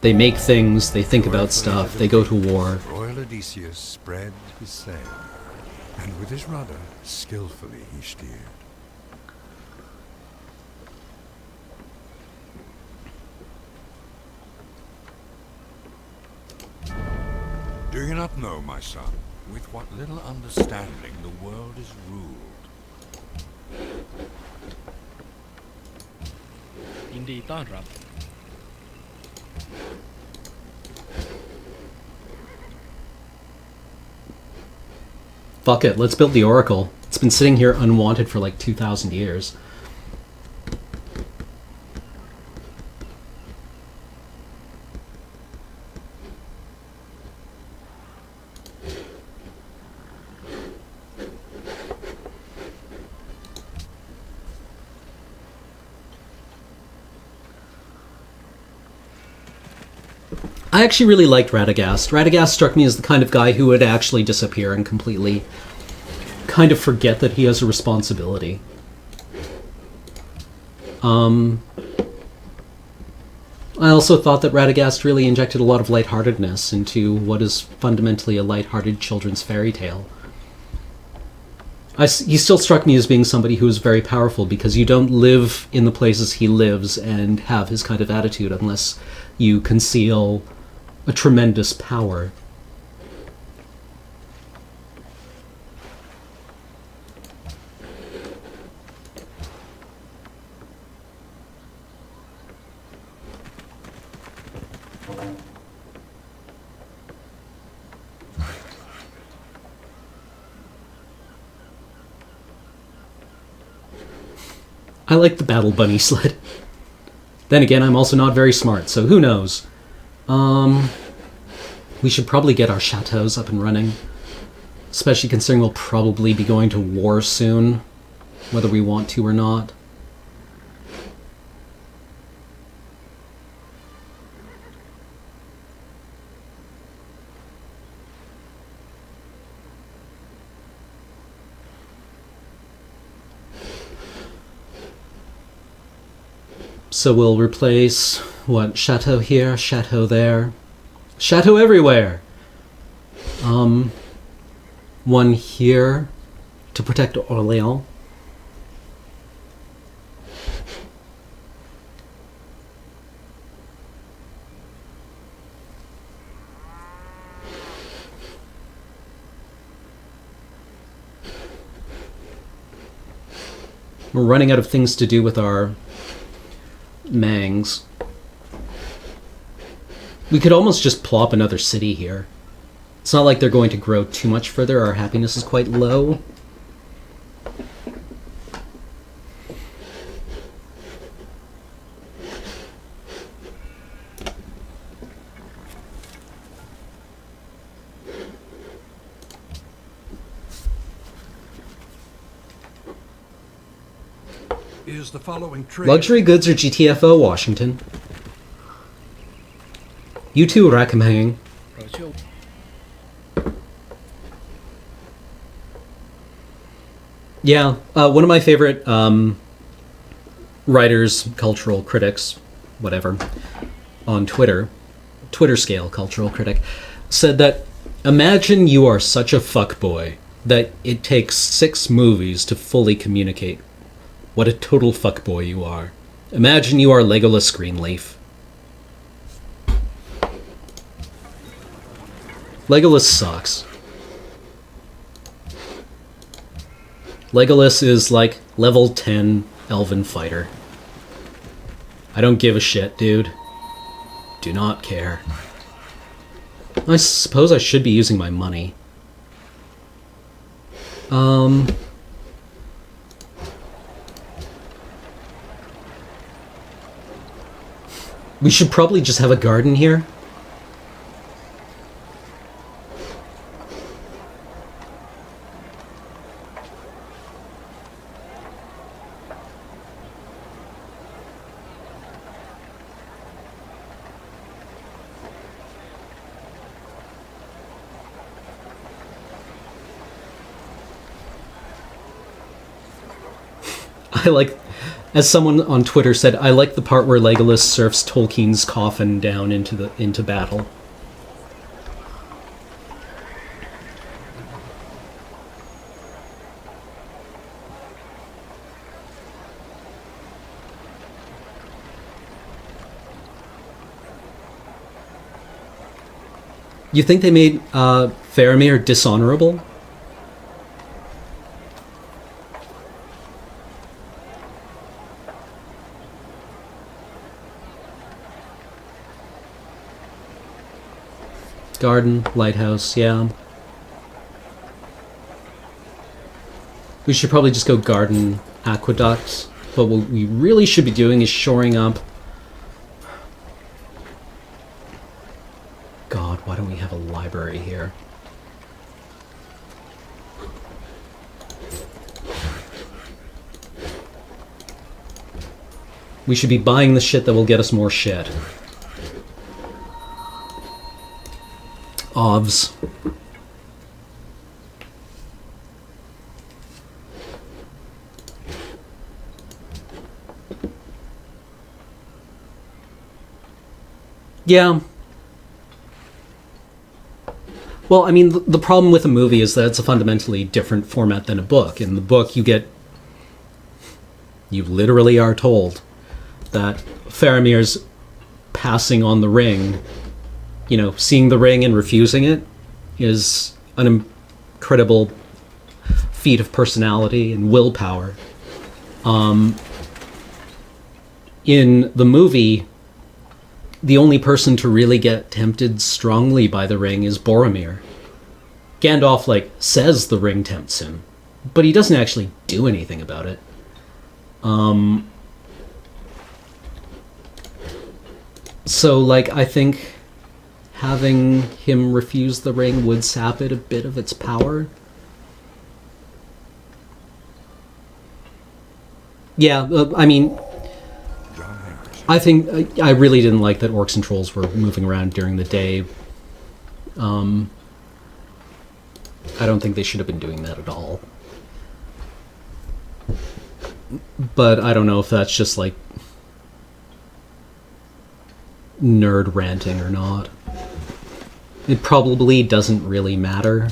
They make things, they think about stuff, they go to war. Royal Odysseus spread his sail, and with his rudder skillfully he steered. Do you not know, my son, with what little understanding the world is ruled? ยินดีต้อนรับ Fuck it, let's build the Oracle. It's been sitting here unwanted for like 2,000 years. I actually really liked Radagast. Radagast struck me as the kind of guy who would actually disappear and completely kind of forget that he has a responsibility. I also thought that Radagast really injected a lot of lightheartedness into what is fundamentally a lighthearted children's fairy tale. He still struck me as being somebody who is very powerful, because you don't live in the places he lives and have his kind of attitude unless you conceal a tremendous power. I like the Battle Bunny sled. Then again, I'm also not very smart, so who knows? We should probably get our chateaus up and running. Especially considering we'll probably be going to war soon, whether we want to or not. So we'll replace, what, chateau here, chateau there, chateau everywhere. One here to protect Orléans. We're running out of things to do with our mangs. We could almost just plop another city here. It's not like they're going to grow too much further. Our happiness is quite low. Is the following trade... Luxury goods or GTFO, Washington? You too, Rakamhang. เราเชื่อ Yeah, one of my favorite writers, cultural critics, whatever, on Twitter scale cultural critic, said that imagine you are such a fuckboy that it takes 6 movies to fully communicate what a total fuckboy you are. Imagine you are Legolas Greenleaf. Legolas sucks. Legolas is like level 10 elven fighter. I don't give a shit, dude. Do not care. I suppose I should be using my money. We should probably just have a garden here. I like As someone on Twitter said, I like the part where Legolas surfs Tolkien's coffin down into battle. You think they made Faramir dishonorable? Garden, lighthouse, yeah. We should probably just go garden, aqueduct. But what we really should be doing is shoring up... God, why don't we have a library here? We should be buying the shit that will get us more shit. Ovs. Yeah. Well, I mean, the problem with a movie is that it's a fundamentally different format than a book. In the book, you literally are told that Faramir's passing on the ring, you know, seeing the ring and refusing it is an incredible feat of personality and willpower. In the movie, the only person to really get tempted strongly by the ring is Boromir. Gandalf, like, says the ring tempts him, but he doesn't actually do anything about it. So, like, I think having him refuse the ring would sap it a bit of its power. Yeah, I mean, I think I really didn't like that orcs and trolls were moving around during the day. I don't think they should have been doing that at all. But I don't know if that's just like nerd ranting or not. It probably doesn't really matter.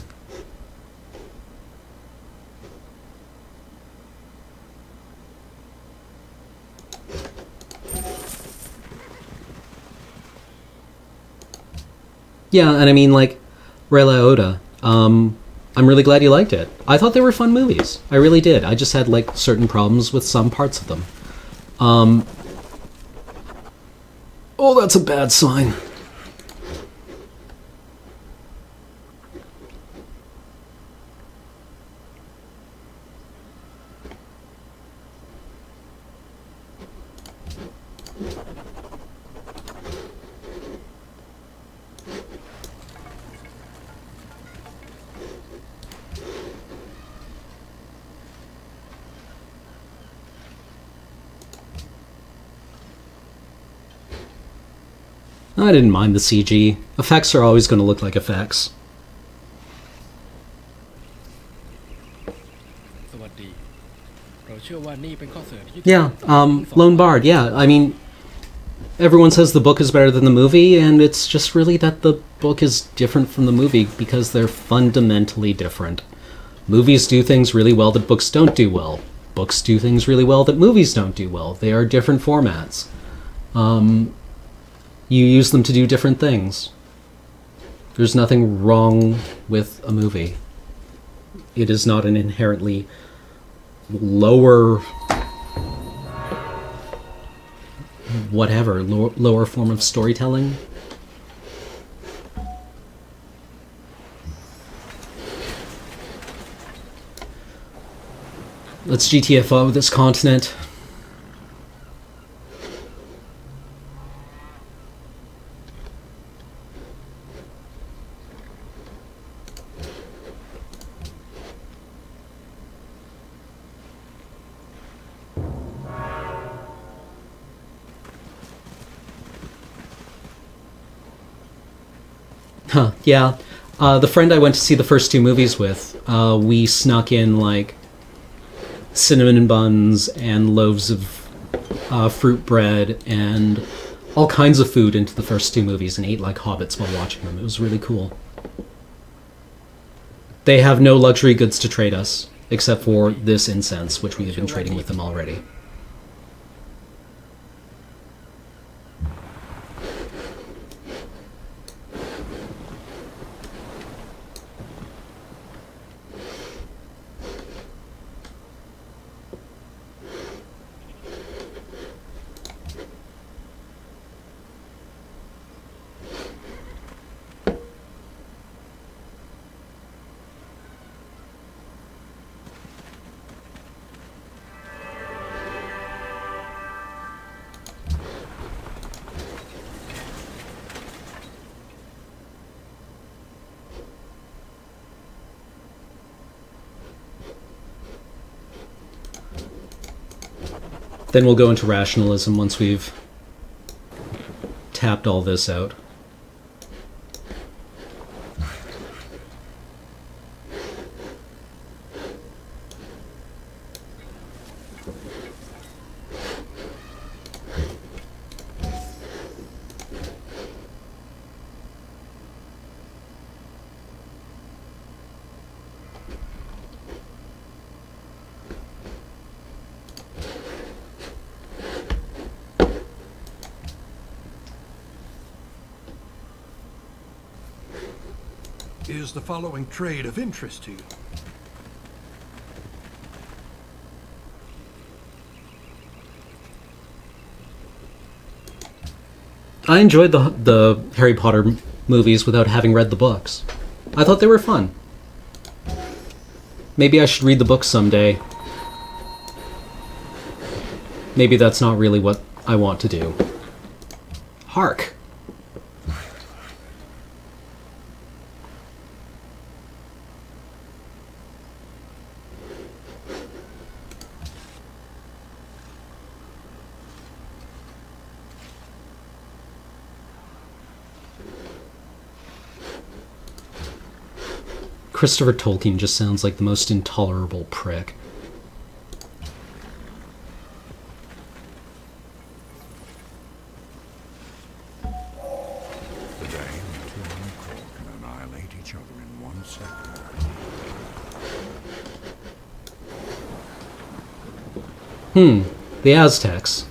Yeah, and I mean, like, Ray Liotta, I'm really glad you liked it. I thought they were fun movies. I really did. I just had, like, certain problems with some parts of them. Oh, that's a bad sign. I didn't mind the CG. Effects are always going to look like effects. สวัสดีเราเชื่อว่านี่เป็นข้อเสนอที่ Yeah, Lone Bard, yeah. I mean, everyone says the book is better than the movie, and it's just really that the book is different from the movie because they're fundamentally different. Movies do things really well that books don't do well. Books do things really well that movies don't do well. They are different formats. You use them to do different things. There's nothing wrong with a movie. It is not an inherently lower lower form of storytelling. Let's GTFO this continent. Huh, yeah. The friend I went to see the first two movies with, we snuck in, like, cinnamon buns and loaves of fruit bread and all kinds of food into the first two movies and ate like hobbits while watching them. It was really cool. They have no luxury goods to trade us, except for this incense, which we have been trading with them already. Then we'll go into rationalism once we've tapped all this out. Is the following trade of interest to you? I enjoyed the Harry Potter movies without having read the books. I thought they were fun. Maybe I should read the books someday. Maybe that's not really what I want to do. Hark! Christopher Tolkien just sounds like the most intolerable prick. Today, the two uncork can annihilate each other in 1 second. The Aztecs.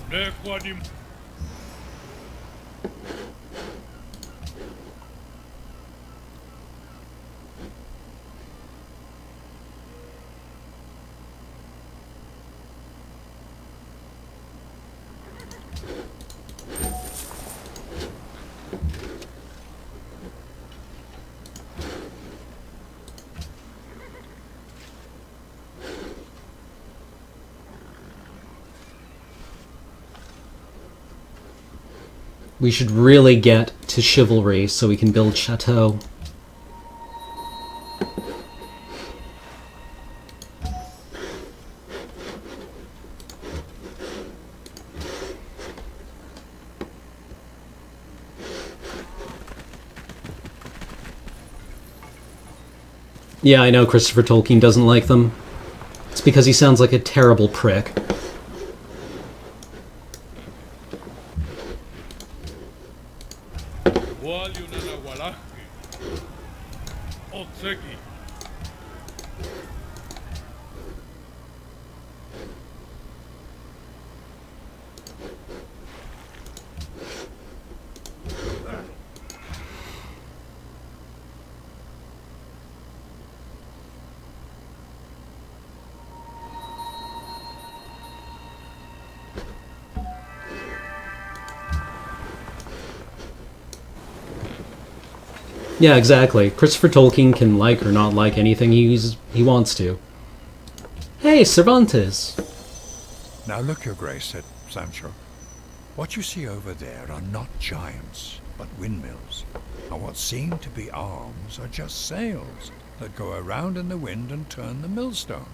We should really get to chivalry so we can build chateau. Yeah, I know Christopher Tolkien doesn't like them. It's because he sounds like a terrible prick. Yeah, exactly. Christopher Tolkien can like or not like anything he wants to. Hey, Cervantes! Now look, Your Grace, said Sancho. What you see over there are not giants, but windmills. And what seem to be arms are just sails that go around in the wind and turn the millstone.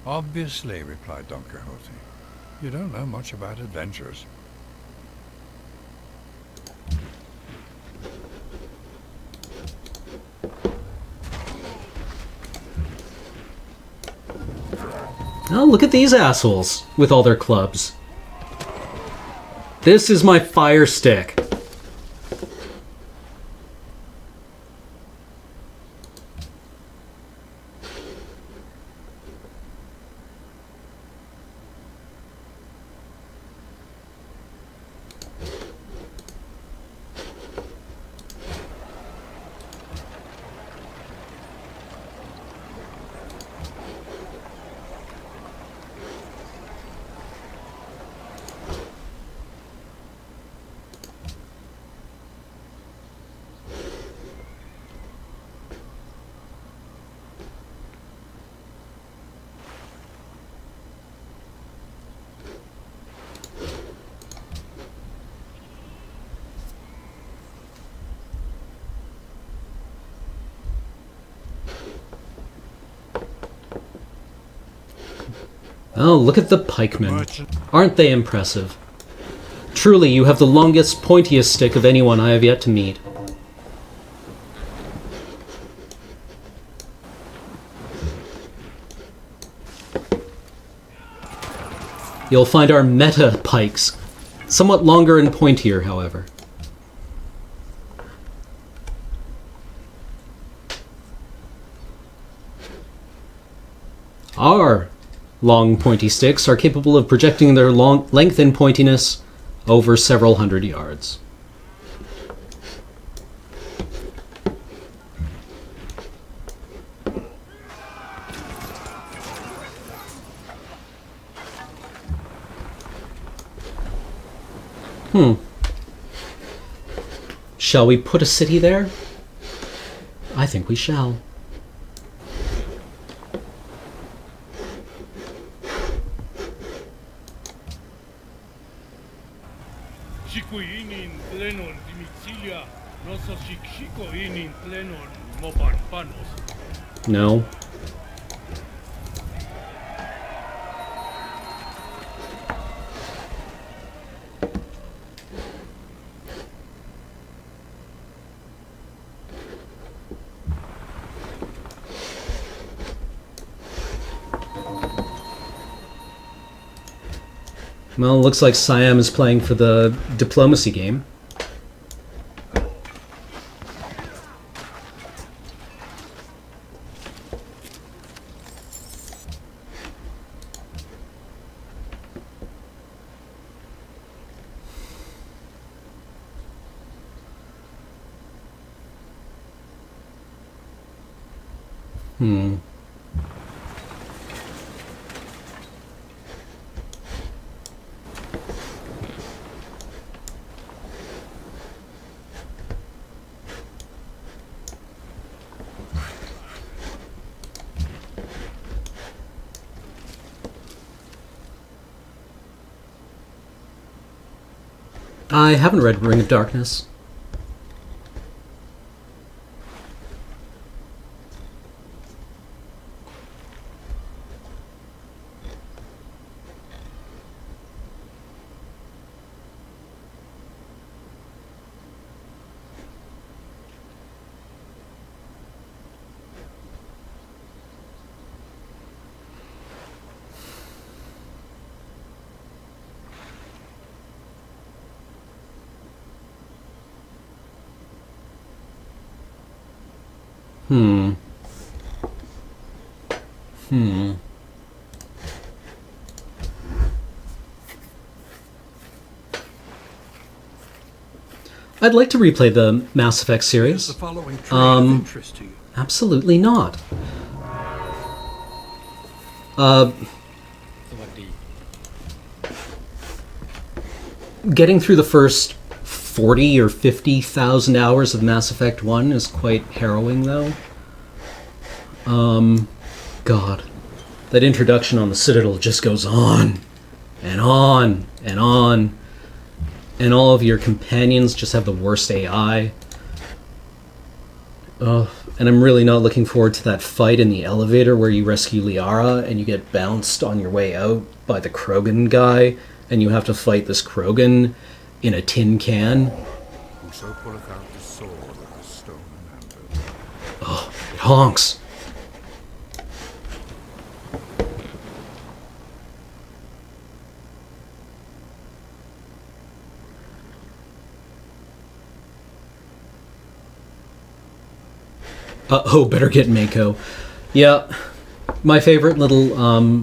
Obviously, replied Don Quixote. You don't know much about adventures. Oh, look at these assholes with all their clubs. This is my fire stick. Oh, look at the pikemen. Aren't they impressive? Truly, you have the longest, pointiest stick of anyone I have yet to meet. You'll find our meta pikes. Somewhat longer and pointier, however. Our long, pointy sticks are capable of projecting their long length and pointiness over several hundred yards. Shall we put a city there? I think we shall. No. Well, looks like Siam is playing for the diplomacy game. I haven't read Ring of Darkness. I'd like to replay the Mass Effect Is series. the following trade of interest to you? Absolutely not. สวัสดี Getting through the first 40 or 50,000 hours of Mass Effect 1 is quite harrowing, though. God. That introduction on the Citadel just goes on and on and on. And all of your companions just have the worst AI. And I'm really not looking forward to that fight in the elevator where you rescue Liara and you get bounced on your way out by the Krogan guy, and you have to fight this Krogan in a tin can. Whoso pulleth out the sword of the stone handle. Oh, it honks. Oh, better get Mako. Yeah, my favorite little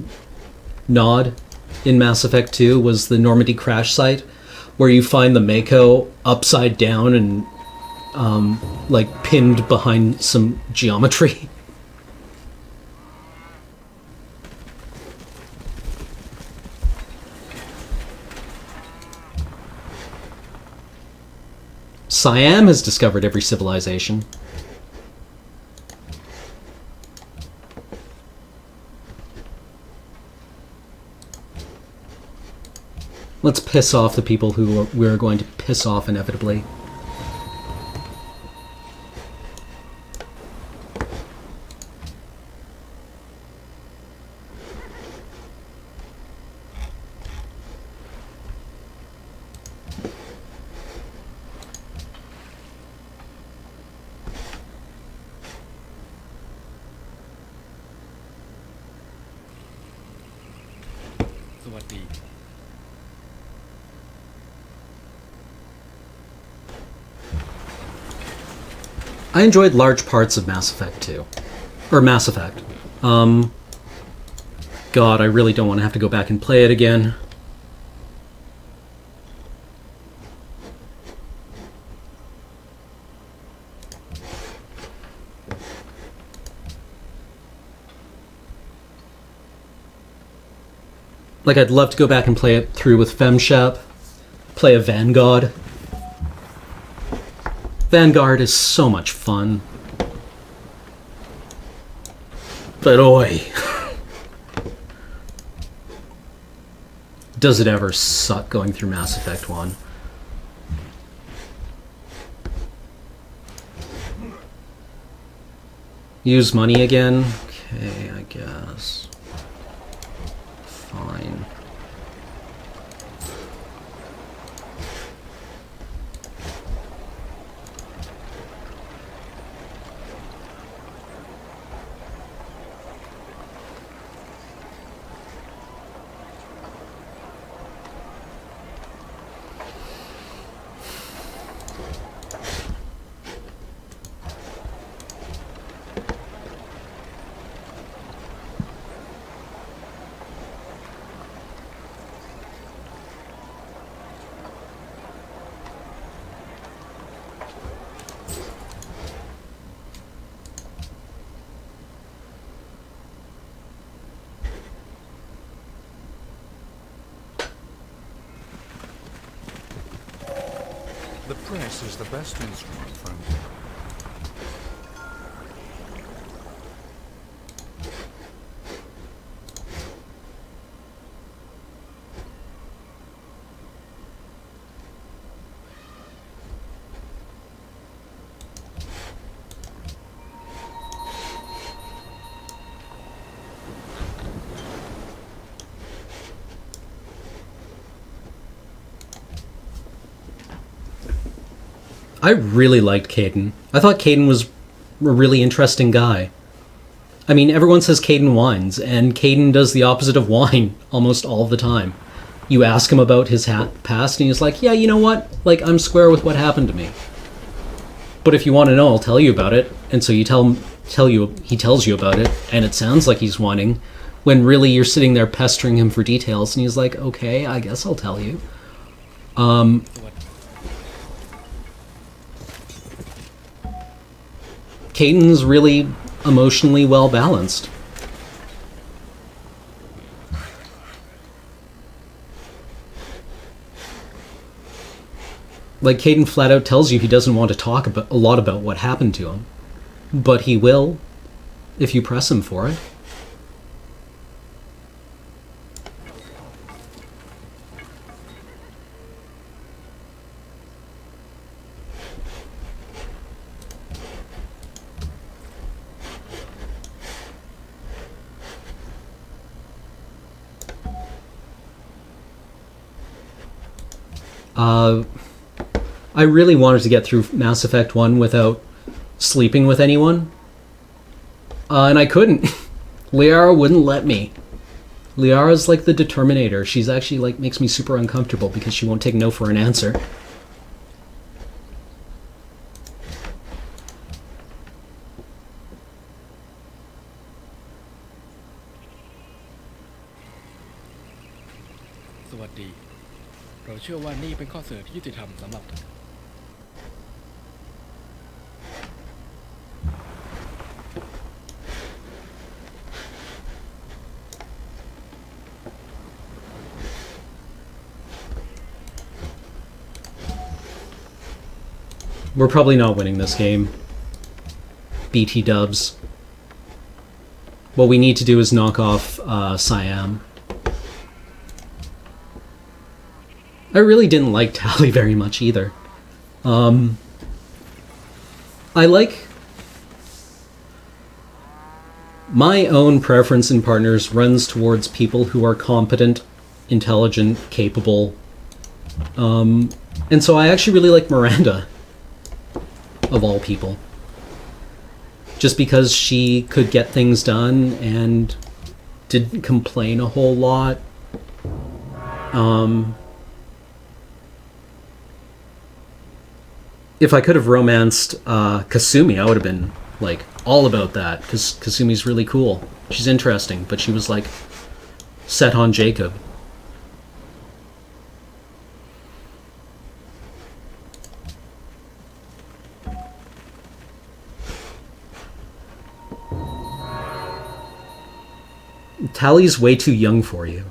nod in Mass Effect 2 was the Normandy crash site, where you find the Mako upside down and like pinned behind some geometry. Siam has discovered every civilization. Let's piss off the people who we're going to piss off inevitably. I enjoyed large parts of Mass Effect 2. Or Mass Effect. God, I really don't want to have to go back and play it again. Like, I'd love to go back and play it through with FemShep, play a Vanguard. Vanguard is so much fun. But oi. Does it ever suck going through Mass Effect 1? Use money again? Okay, I guess. Fine. The press is the best instrument for I really liked Caden. I thought Caden was a really interesting guy. I mean, everyone says Caden whines, and Caden does the opposite of whine almost all the time. You ask him about his past, and he's like, yeah, you know what? Like, I'm square with what happened to me. But if you want to know, I'll tell you about it. And so you he tells you about it, and it sounds like he's whining, when really you're sitting there pestering him for details, and he's like, okay, I guess I'll tell you. Caden's really emotionally well balanced. Like, Caden flat out tells you he doesn't want to talk a lot about what happened to him. But he will, if you press him for it. I really wanted to get through Mass Effect 1 without sleeping with anyone. And I couldn't. Liara wouldn't let me. Liara's like the Determinator. She's actually like makes me super uncomfortable because she won't take no for an answer. เชื่อว่านี่เป็นข้อเสนอที่ยุติธรรมสำหรับ We're probably not winning this game. BT dubs. What we need to do is knock off Siam. I really didn't like Tally very much either. I like... My own preference in partners runs towards people who are competent, intelligent, capable. And so I actually really like Miranda, of all people. Just because she could get things done and didn't complain a whole lot. If I could have romanced Kasumi, I would have been, like, all about that, because Kasumi's really cool. She's interesting, but she was, like, set on Jacob. Tally's way too young for you.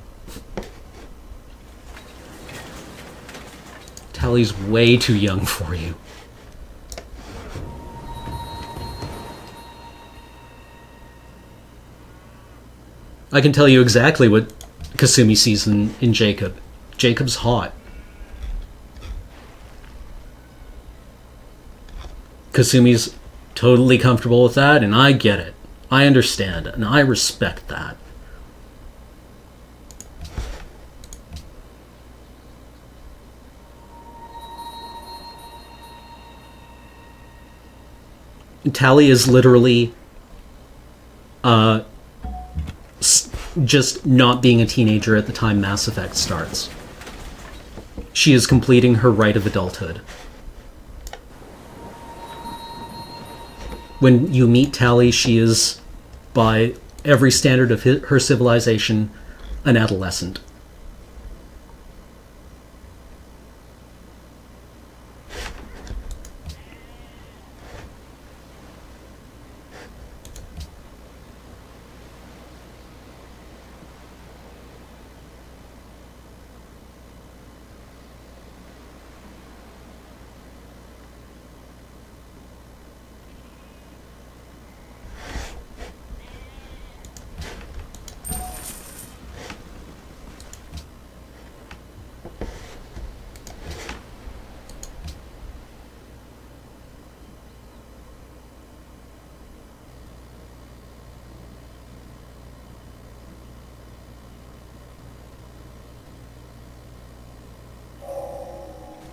Tally's way too young for you. I can tell you exactly what Kasumi sees in Jacob. Jacob's hot. Kasumi's totally comfortable with that, and I get it. I understand, and I respect that. Tally is literally just not being a teenager at the time Mass Effect starts. She is completing her rite of adulthood. When you meet Tally, she is, by every standard of her civilization, an adolescent.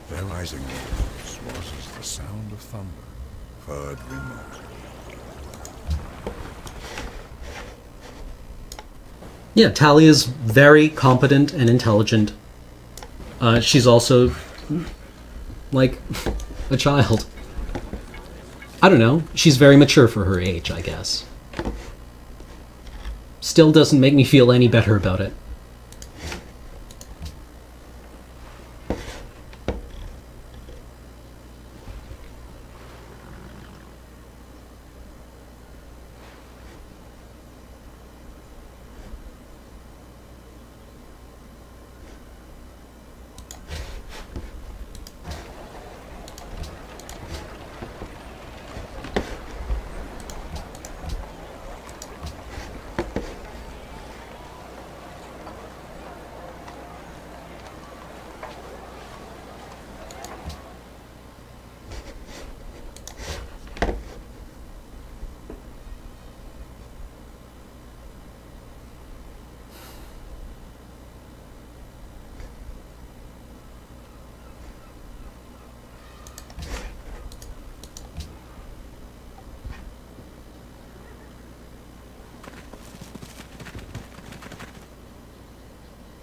Their rising noise was as the sound of thunder, heard remote. Yeah, Tally is very competent and intelligent. She's also, like, a child. I don't know. She's very mature for her age, I guess. Still doesn't make me feel any better about it.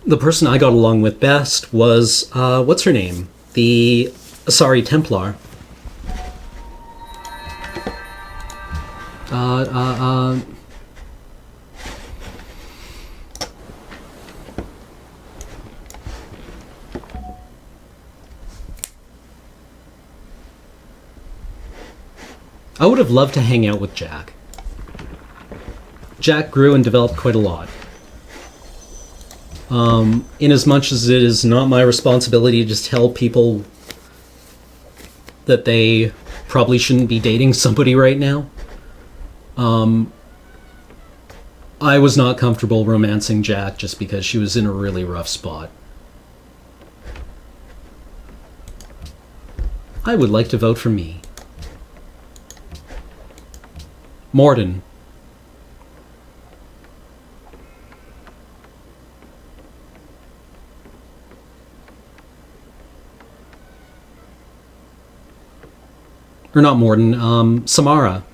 The person I got along with best was, what's her name? The Asari Templar. I would have loved to hang out with Jack. Jack grew and developed quite a lot. In as much as it is not my responsibility to just tell people that they probably shouldn't be dating somebody right now, I was not comfortable romancing Jack just because she was in a really rough spot. I would like to vote for me. Morden. Or not Morden, Samara.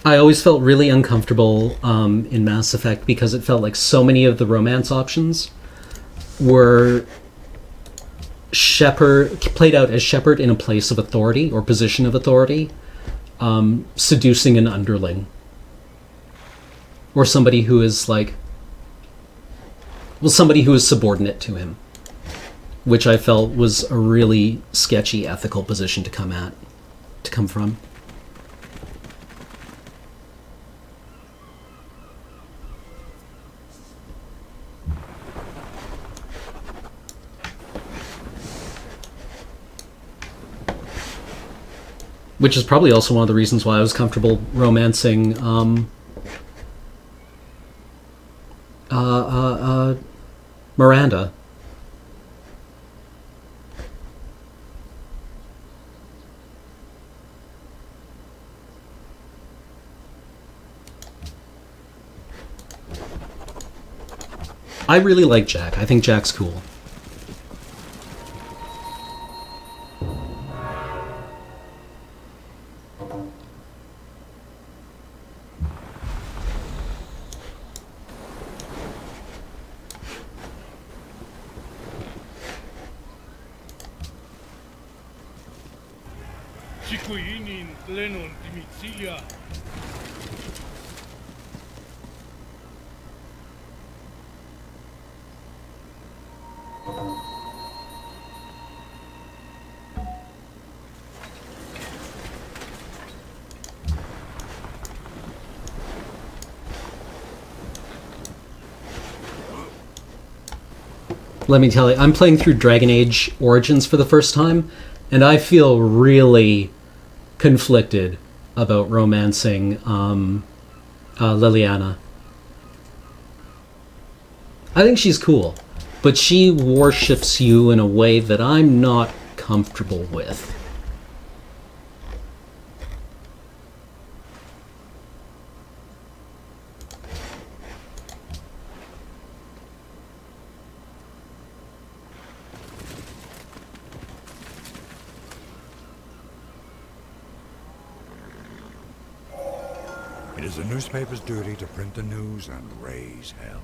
I always felt really uncomfortable in Mass Effect because it felt like so many of the romance options were played out as Shepard in a place of authority or position of authority, seducing an underling. Or somebody who is somebody who is subordinate to him. Which I felt was a really sketchy ethical position to come from. Which is probably also one of the reasons why I was comfortable romancing Miranda. I really like Jack. I think Jack's cool. Let me tell you, I'm playing through Dragon Age Origins for the first time, and I feel really conflicted about romancing Liliana. I think she's cool, but she worships you in a way that I'm not comfortable with. It is the newspaper's duty to print the news and raise hell.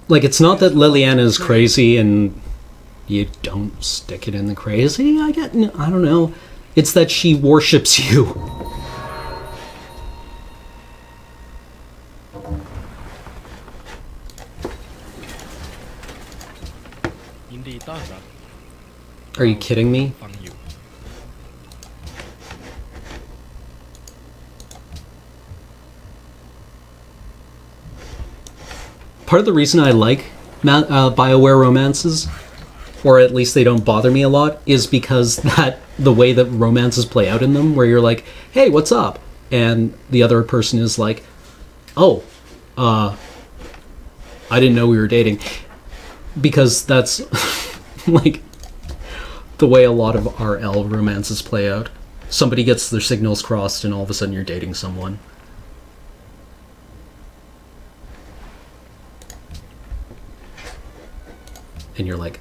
Like, it's not that Liliana is crazy and you don't stick it in the crazy. I don't know. It's that she worships you. Are you kidding me? part of the reason I like BioWare romances, or at least they don't bother me a lot, is because the way that romances play out in them, where you're like, hey, what's up? And the other person is like, oh, I didn't know we were dating. Because that's like the way a lot of RL romances play out. Somebody gets their signals crossed and all of a sudden you're dating someone. And you're like,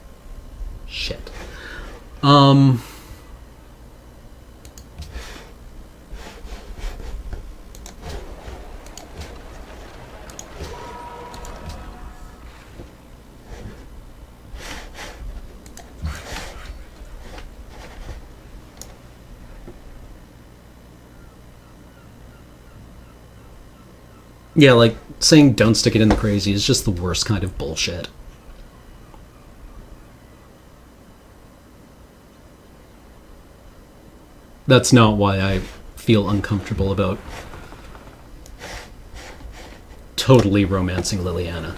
shit. Yeah, like, saying don't stick it in the crazy is just the worst kind of bullshit. That's not why I feel uncomfortable about totally romancing Liliana.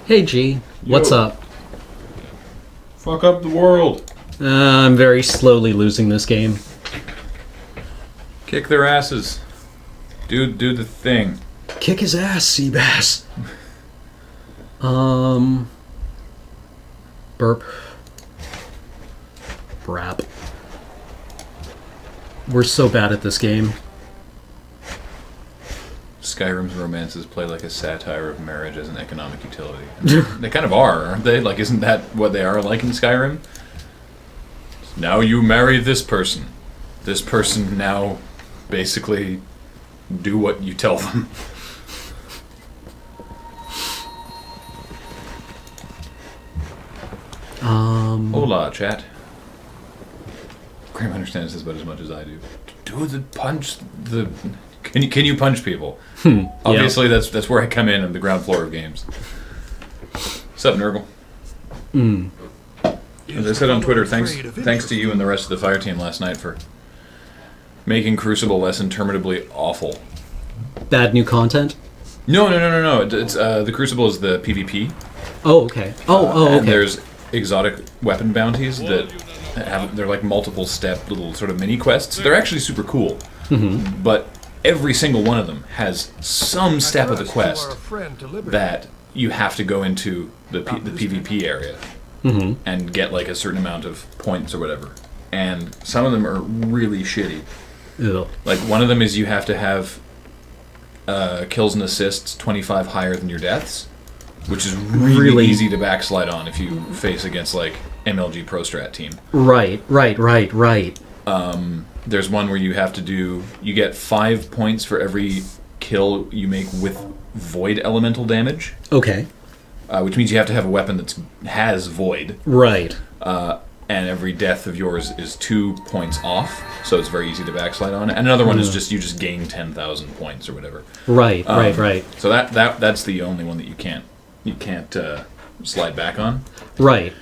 Hey G, what's Yo. up? Fuck up the world. I'm very slowly losing this game. Kick their asses. Do the thing. Kick his ass, Seabass. Burp. Brap. We're so bad at this game. Skyrim's romances play like a satire of marriage as an economic utility. They kind of are, aren't they? Like, isn't that what they are like in Skyrim? Now you marry this person. This person now basically do what you tell them. Hola, chat. Graham understands this about as much as I do. Do the punch the... Can you punch people? Obviously, yeah. that's where I come in on the ground floor of games. What's up, Nurgle? As I said on Twitter, thanks to you and the rest of the fire team last night for making Crucible less interminably awful. Bad new content? No. It's the Crucible is the PvP. Oh, okay. And Okay. there's exotic weapon bounties that they're like multiple step little sort of mini quests. They're actually super cool. Mm-hmm. But every single one of them has some step of the quest that you have to go into the PvP area and get like a certain amount of points or whatever. And some of them are really shitty. Ew. Like one of them is you have to have kills and assists 25 higher than your deaths, which is really easy to backslide on if you face against like MLG Pro Strat team. Right. There's one where you have to you get 5 points for every kill you make with void elemental damage. Okay. Which means you have to have a weapon that has void. Right. And every death of yours is 2 points off, so it's very easy to backslide on. And another one is you just gain 10,000 points or whatever. Right. So that's the only one that you can't slide back on. Right.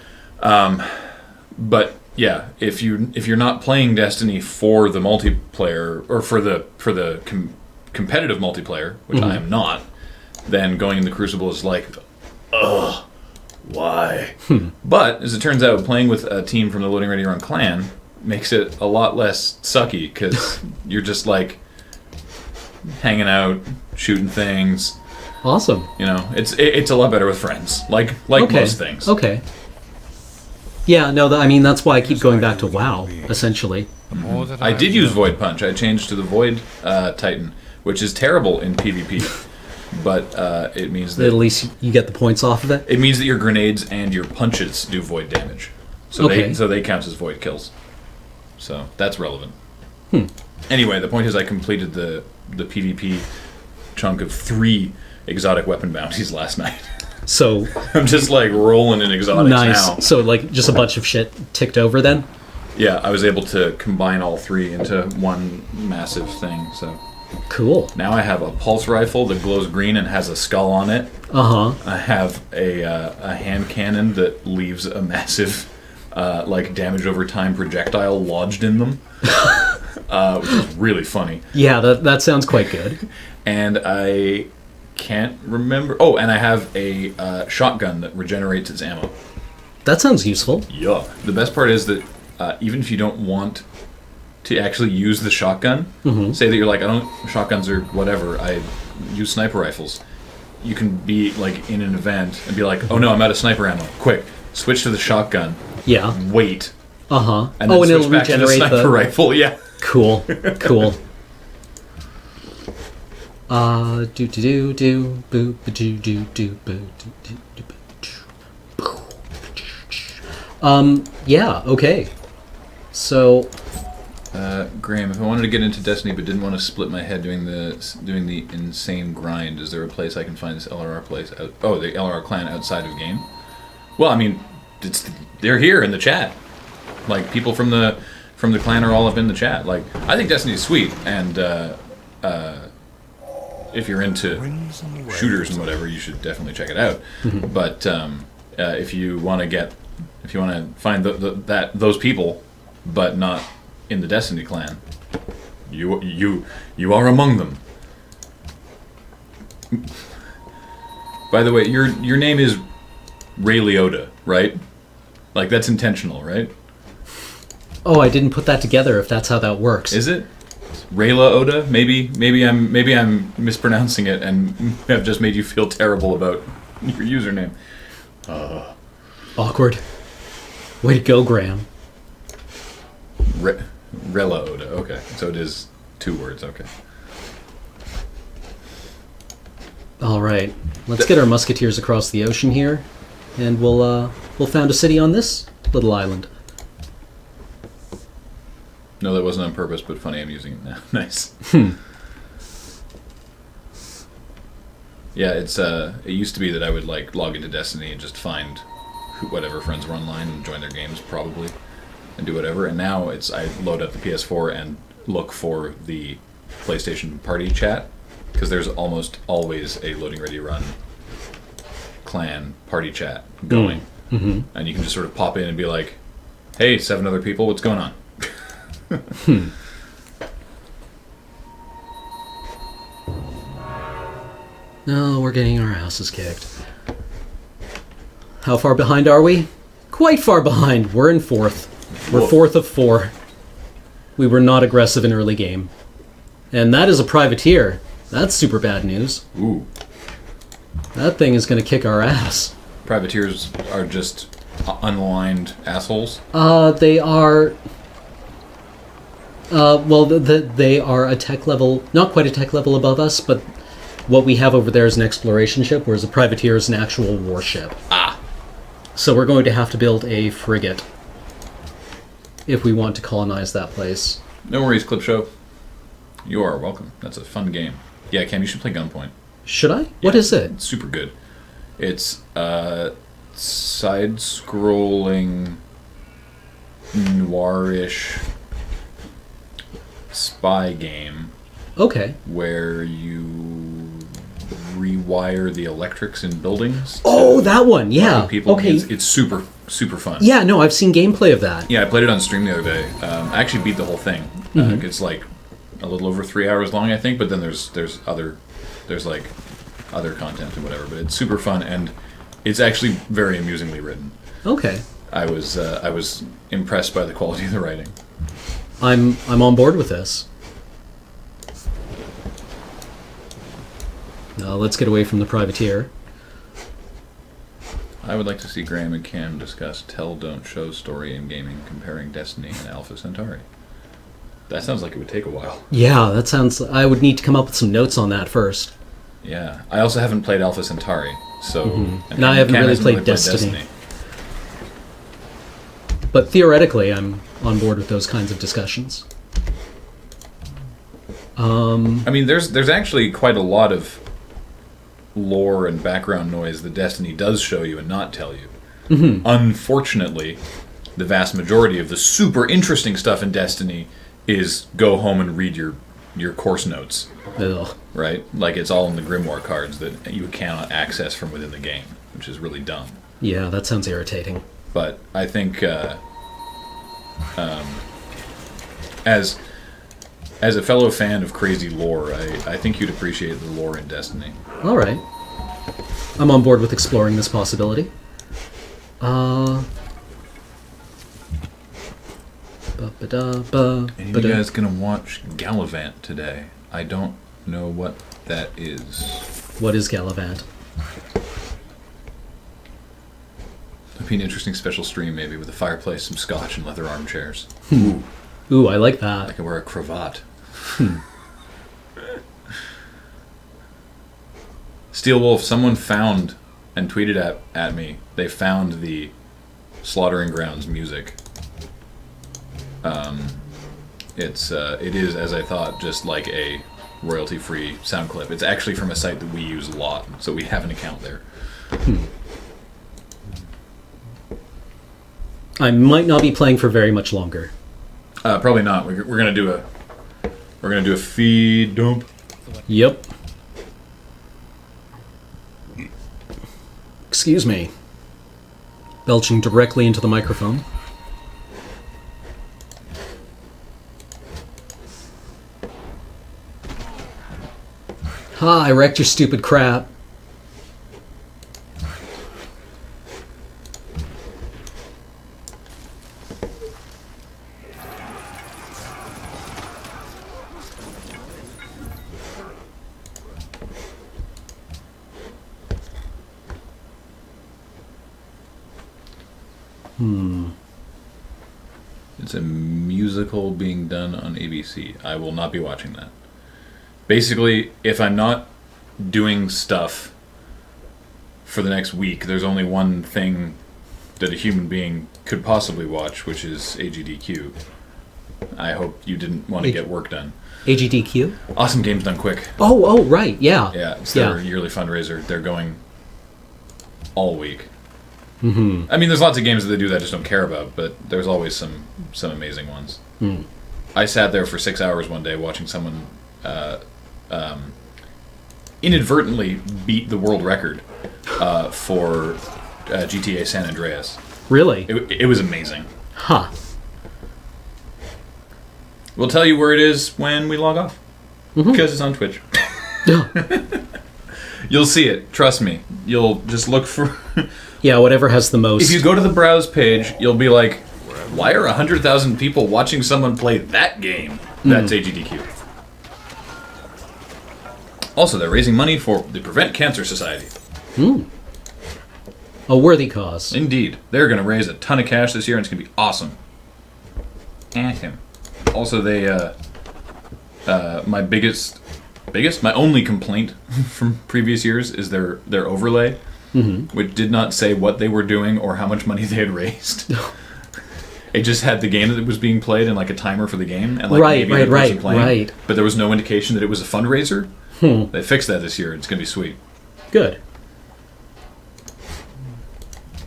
But yeah, if you're not playing Destiny for the multiplayer or for the competitive multiplayer, which I am not, then going in the Crucible is like, ugh, why? But, as it turns out, playing with a team from the Loading Ready Run clan makes it a lot less sucky, because you're just, like, hanging out, shooting things. Awesome. You know, it's a lot better with friends, like Okay. most things. Okay. Yeah, no, I mean, that's why I keep going back to WoW, essentially. The more that I I've did use learned, Void Punch. I changed to the Void Titan, which is terrible in PvP, but it means At that least you get the points off of it. your grenades and your punches do void damage, so Okay. they count as void kills. So that's relevant. Anyway, the point is I completed the PvP chunk of 3 exotic weapon bounties last night. So, I'm just like rolling in exotics nice. now. So, like, just a bunch of shit ticked over then? Yeah, I was able to combine all 3 into one massive thing. So Cool. now I have a pulse rifle that glows green and has a skull on it. Uh-huh. I have a hand cannon that leaves a massive, like, damage over time projectile lodged in them, which is really funny. Yeah, that sounds quite good. And I can't remember. Oh, and I have a shotgun that regenerates its ammo. That sounds useful. Yeah. The best part is that even if you don't want to actually use the shotgun, say that you're like, shotguns are whatever, I use sniper rifles. You can be like in an event and be like, oh no, I'm out of sniper ammo. Quick, switch to the shotgun. Yeah. Wait. Uh-huh. And then And switch it'll back to the regenerate sniper rifle. Yeah. Cool. Cool. Do do do do boo do do do boo do do boo. Yeah. Okay. So, Graham, if I wanted to get into Destiny but didn't want to split my head doing the insane grind, is there a place I can find this LRR place? The LRR clan outside of game. Well, I mean, they're here in the chat. Like, people from the clan are all up in the chat. Like, I think Destiny's sweet, and if you're into winds and waves shooters and whatever, you should definitely check it out. But if you want to find those people, but not in the Destiny clan, you are among them. By the way, your name is Ray Liotta, right? Like, that's intentional, right? oh, I didn't put that together. If that's how that works. Is it? Rayla Oda? Maybe I'm mispronouncing it and have just made you feel terrible about your username. Awkward. Way to go, Graham. Rella Oda. Okay, so it is 2 words. Okay. All right. Let's get our musketeers across the ocean here, and we'll found a city on this little island. No, that wasn't on purpose, but funny. I'm using it now. Nice. Yeah, it used to be that I would like log into Destiny and just find whatever friends were online and join their games probably, and do whatever. And now I load up the PS4 and look for the PlayStation party chat, because there's almost always a Loading Ready Run clan party chat going, and you can just sort of pop in and be like, "Hey, 7 other people, what's going on?" No, we're getting our asses kicked. How far behind are we? Quite far behind. We're in 4th. We're Woof. 4th of 4. We were not aggressive in early game. And that is a privateer. That's super bad news. Ooh. That thing is going to kick our ass. Privateers are just unaligned assholes. They are... they are a tech level... Not quite a tech level above us, but what we have over there is an exploration ship, whereas a privateer is an actual warship. Ah. So we're going to have to build a frigate if we want to colonize that place. No worries, Clip Show. You are welcome. That's a fun game. Yeah, Cam, you should play Gunpoint. Should I? What is it? It's super good. It's side-scrolling, noirish spy game Okay. where you rewire the electrics in buildings. Oh, that one. Yeah. People. Okay. It's super fun. Yeah, no, I've seen gameplay of that. Yeah, I played it on stream the other day. I actually beat the whole thing. It's like a little over 3 hours long, I think. But then there's like other content and whatever. But it's super fun, and it's actually very amusingly written. Okay. I was impressed by the quality of the writing. I'm on board with this. Now let's get away from the privateer. I would like to see Graham and Cam discuss tell, don't, show story in gaming, comparing Destiny and Alpha Centauri. That sounds like it would take a while. Yeah, that sounds... I would need to come up with some notes on that first. Yeah. I also haven't played Alpha Centauri, so... And I haven't Cam really hasn't played Destiny. But theoretically, I'm on board with those kinds of discussions. I mean, there's actually quite a lot of lore and background noise that Destiny does show you and not tell you. Unfortunately, the vast majority of the super interesting stuff in Destiny is go home and read your course notes. Ugh. Right? Like, it's all in the Grimoire cards that you cannot access from within the game, which is really dumb. Yeah, that sounds irritating. But I think as a fellow fan of crazy lore, I think you'd appreciate the lore in Destiny. All right. I'm on board with exploring this possibility. Any of you guys gonna watch Gallivant today? I don't know what that is. What is Gallivant? It'd be an interesting special stream, maybe, with a fireplace, some scotch, and leather armchairs. Ooh, I like that. I can wear a cravat. Steel Wolf, someone found and tweeted at me. They found the Slaughtering Grounds music. It is, as I thought, just like a royalty-free sound clip. It's actually from a site that we use a lot, so we have an account there. I might not be playing for very much longer. Probably not. We're gonna do a feed dump. Yep. Excuse me. Belching directly into the microphone. Ha, I wrecked your stupid crap. It's a musical being done on ABC. I will not be watching that. Basically, if I'm not doing stuff for the next week, there's only one thing that a human being could possibly watch, which is AGDQ. I hope you didn't want to get work done. AGDQ? Awesome Games Done Quick. Oh, right, yeah. Yeah, it's their yearly fundraiser. They're going all week. Mm-hmm. I mean, there's lots of games that they do that I just don't care about, but there's always some amazing ones. I sat there for 6 hours one day watching someone inadvertently beat the world record for GTA San Andreas. Really? It was amazing. Huh. We'll tell you where it is when we log off. Because it's on Twitch. You'll see it. Trust me. You'll just look for... Yeah, whatever has the most. If you go to the browse page, you'll be like, why are 100,000 people watching someone play that game? That's AGDQ. Also, they're raising money for the Prevent Cancer Society. A worthy cause. Indeed. They're going to raise a ton of cash this year, and it's going to be awesome. Also, they, my only complaint from previous years is their overlay, which did not say what they were doing or how much money they had raised. It just had the game that was being played and like a timer for the game, and like maybe the person playing. But there was no indication that it was a fundraiser. They fixed that this year. It's going to be sweet. Good.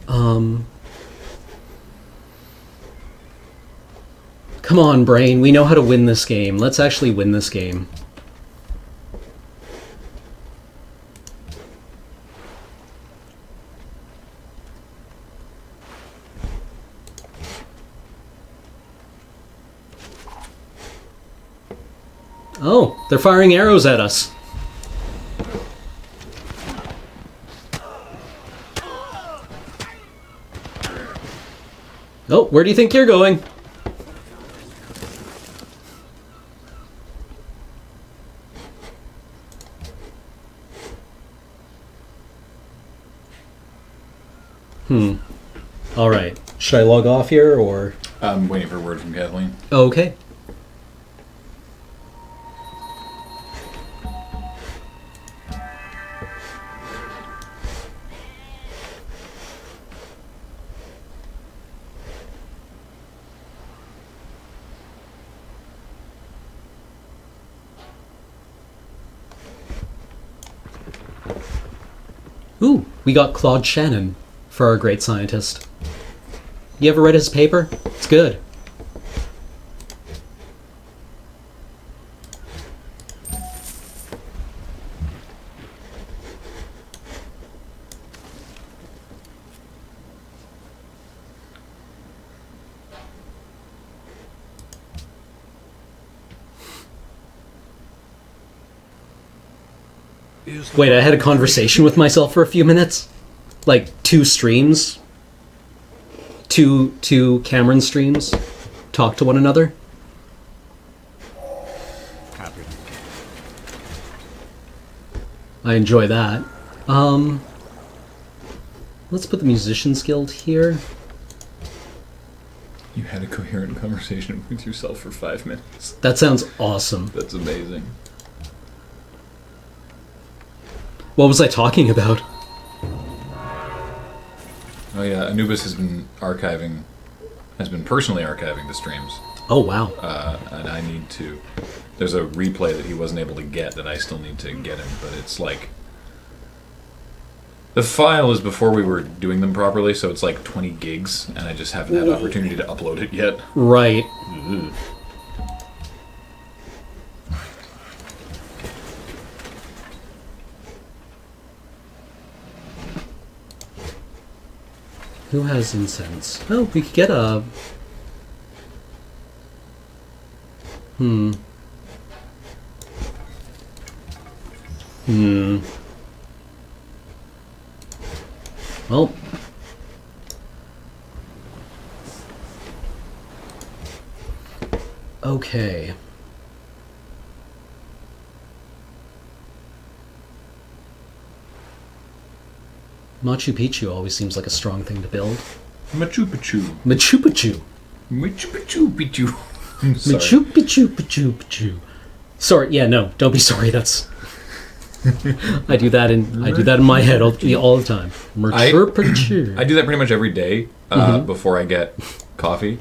Come on, brain. We know how to win this game. Let's actually win this game. Oh, they're firing arrows at us. Oh, where do you think you're going? Alright. Should I log off here, or...? I'm waiting for a word from Kathleen. Okay. Ooh, we got Claude Shannon for our great scientist. You ever read his paper? It's good. Wait, I had a conversation with myself for a few minutes? Like, 2 streams? Two Cameron streams? Talk to one another? Happy. I enjoy that. Let's put the Musician's Guild here. You had a coherent conversation with yourself for 5 minutes. That sounds awesome. That's amazing. What was I talking about? Oh yeah, Anubis has been personally archiving the streams. Oh, wow. And I need to... There's a replay that he wasn't able to get that I still need to get him, but it's like... The file is before we were doing them properly, so it's like 20 gigs, and I just haven't had the opportunity to upload it yet. Right. Ugh. Who has incense? Oh, we could get a... Well... Okay. Machu Picchu always seems like a strong thing to build. Machu Picchu. Machu Picchu. Machu Picchu Picchu. I'm sorry. Machu Picchu Picchu Picchu. Sorry, yeah, no, don't be sorry. That's I do that in my head all the time. Machu Picchu. I do that pretty much every day before I get coffee.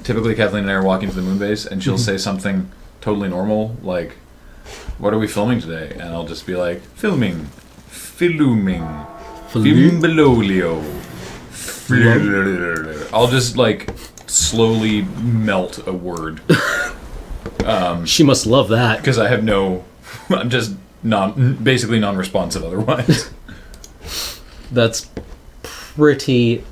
Typically, Kathleen and I are walking to the moon base, and she'll say something totally normal, like, "What are we filming today?" And I'll just be like, "Filming. Fimbololio." I'll just, like, slowly melt a word. She must love that. Because I have no... I'm just basically non-responsive otherwise. That's pretty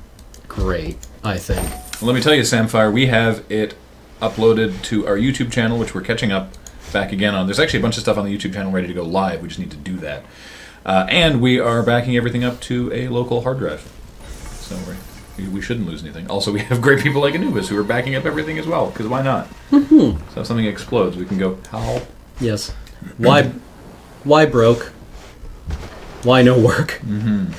great, I think. Let me tell you, Samfire, we have it uploaded to our YouTube channel, which we're catching up back again on. There's actually a bunch of stuff on the YouTube channel ready to go live. We just need to do that. And we are backing everything up to a local hard drive. So we shouldn't lose anything. Also, we have great people like Anubis who are backing up everything as well, because why not? So if something explodes, we can go, help. Yes. Why broke? Why no work? Mm-hmm.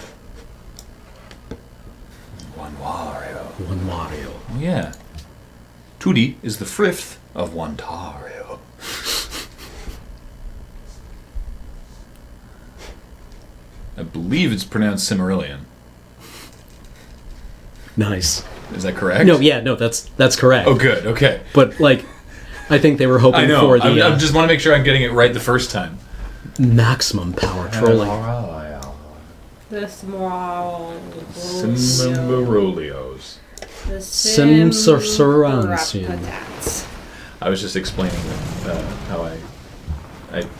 One Wario. One Mario. Oh, yeah. 2D is the fifth of one Tario. I believe it's pronounced Cimmerillion. Nice. Is that correct? No, yeah, no, that's correct. Oh, good, okay. But, like, I think they were hoping I know. for the... I just want to make sure I'm getting it right the first time. maximum power trolling. The small... Cimmerolios. The Simsurrantian. I was just explaining how I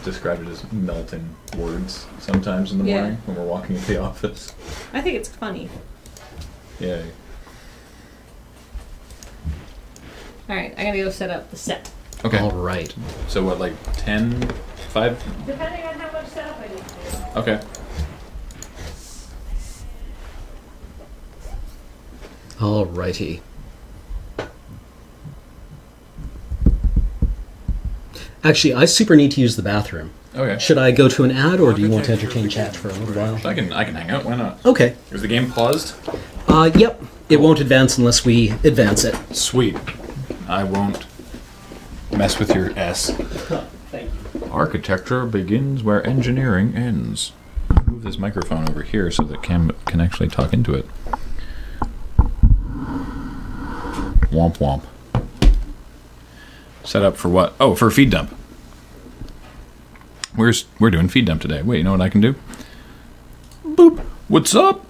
describe it as melting words sometimes in the morning when we're walking into the office. I think it's funny. Yeah. Alright, I gotta go set up the set. Okay. All right. So what, like 10, 5? Depending on how much setup I need to do. Okay. All righty. Actually, I super need to use the bathroom. Okay. Should I go to an ad, or do you want to entertain chat for a little while? I can hang out. Why not? Okay. Is the game paused? Yep. It won't advance unless we advance it. Sweet. I won't mess with your S. Thank you. Architecture begins where engineering ends. I'll move this microphone over here so that Cam can actually talk into it. Womp womp. Set up for what? Oh, for feed dump. We're doing feed dump today. Wait, you know what I can do? Boop. What's up?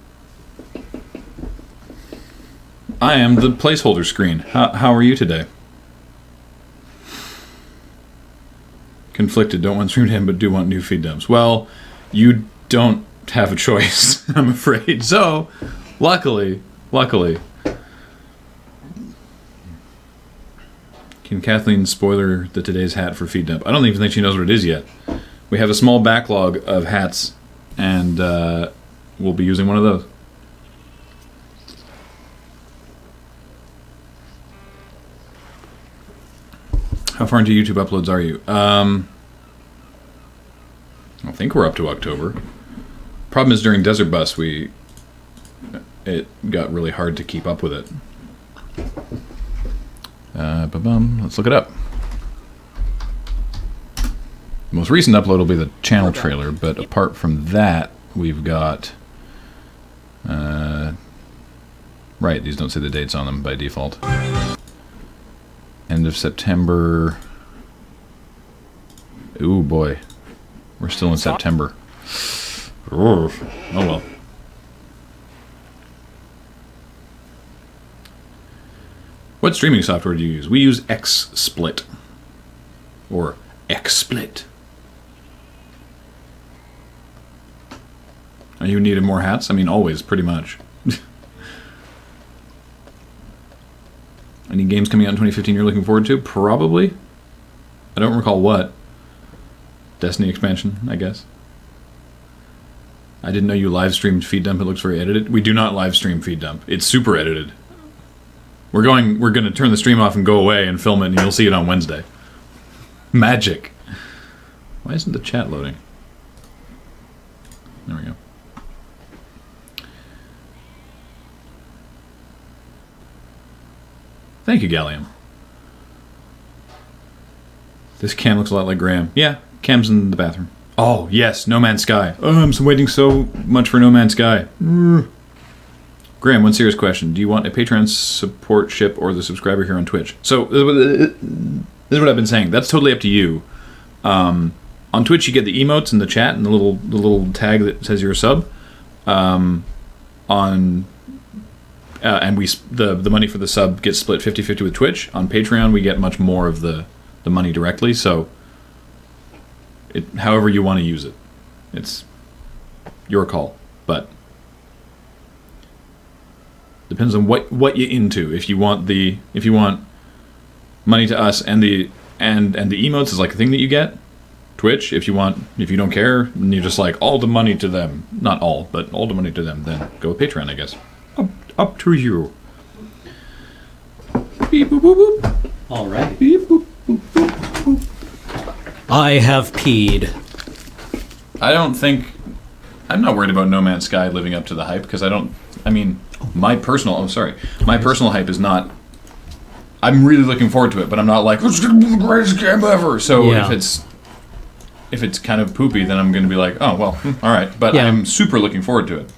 I am the placeholder screen. How are you today? Conflicted. Don't want stream to end, but do want new feed dumps. Well, you don't have a choice, I'm afraid. So, luckily. Can Kathleen spoiler the today's hat for feed dump? I don't even think she knows what it is yet. We have a small backlog of hats, and we'll be using one of those. How far into YouTube uploads are you? I think we're up to October. Problem is, during Desert Bus, it got really hard to keep up with it. Let's look it up. The most recent upload will be the channel trailer, but apart from that, we've got... right, these don't say the dates on them by default. End of September. Ooh, boy. We're still in September. Oh well. What streaming software do you use? We use XSplit. Or XSplit. Are you needing more hats? I mean, always, pretty much. Any games coming out in 2015 you're looking forward to? Probably. I don't recall what. Destiny expansion, I guess. I didn't know you live streamed Feed Dump. It looks very edited. We do not live stream Feed Dump. It's super edited. We're going to turn the stream off and go away and film it, and you'll see it on Wednesday. Magic. Why isn't the chat loading? There we go. Thank you, Gallium. This Cam looks a lot like Graham. Yeah, Cam's in the bathroom. Oh, yes, No Man's Sky. Oh, I'm waiting so much for No Man's Sky. Graham, one serious question. Do you want a Patreon support ship or the subscriber here on Twitch? So, this is what I've been saying. That's totally up to you. On Twitch, you get the emotes in the chat and the little tag that says you're a sub. And the money for the sub gets split 50-50 with Twitch. On Patreon, we get much more of the money directly. So, however you want to use it, it's your call. But depends on what you're into. If you want money to us and the emotes is like a thing that you get. Twitch, if you don't care, and you're just like all the money to them, not all, but all the money to them, then go with Patreon, I guess. Up to you. Beep boop boop boop. All right. Beep boop boop boop boop. I have peed. I'm not worried about No Man's Sky living up to the hype because my personal hype is not. I'm really looking forward to it, but I'm not like it's gonna be the greatest game ever. So yeah. if it's kind of poopy, then I'm going to be like, oh well, all right. But yeah. I'm super looking forward to it.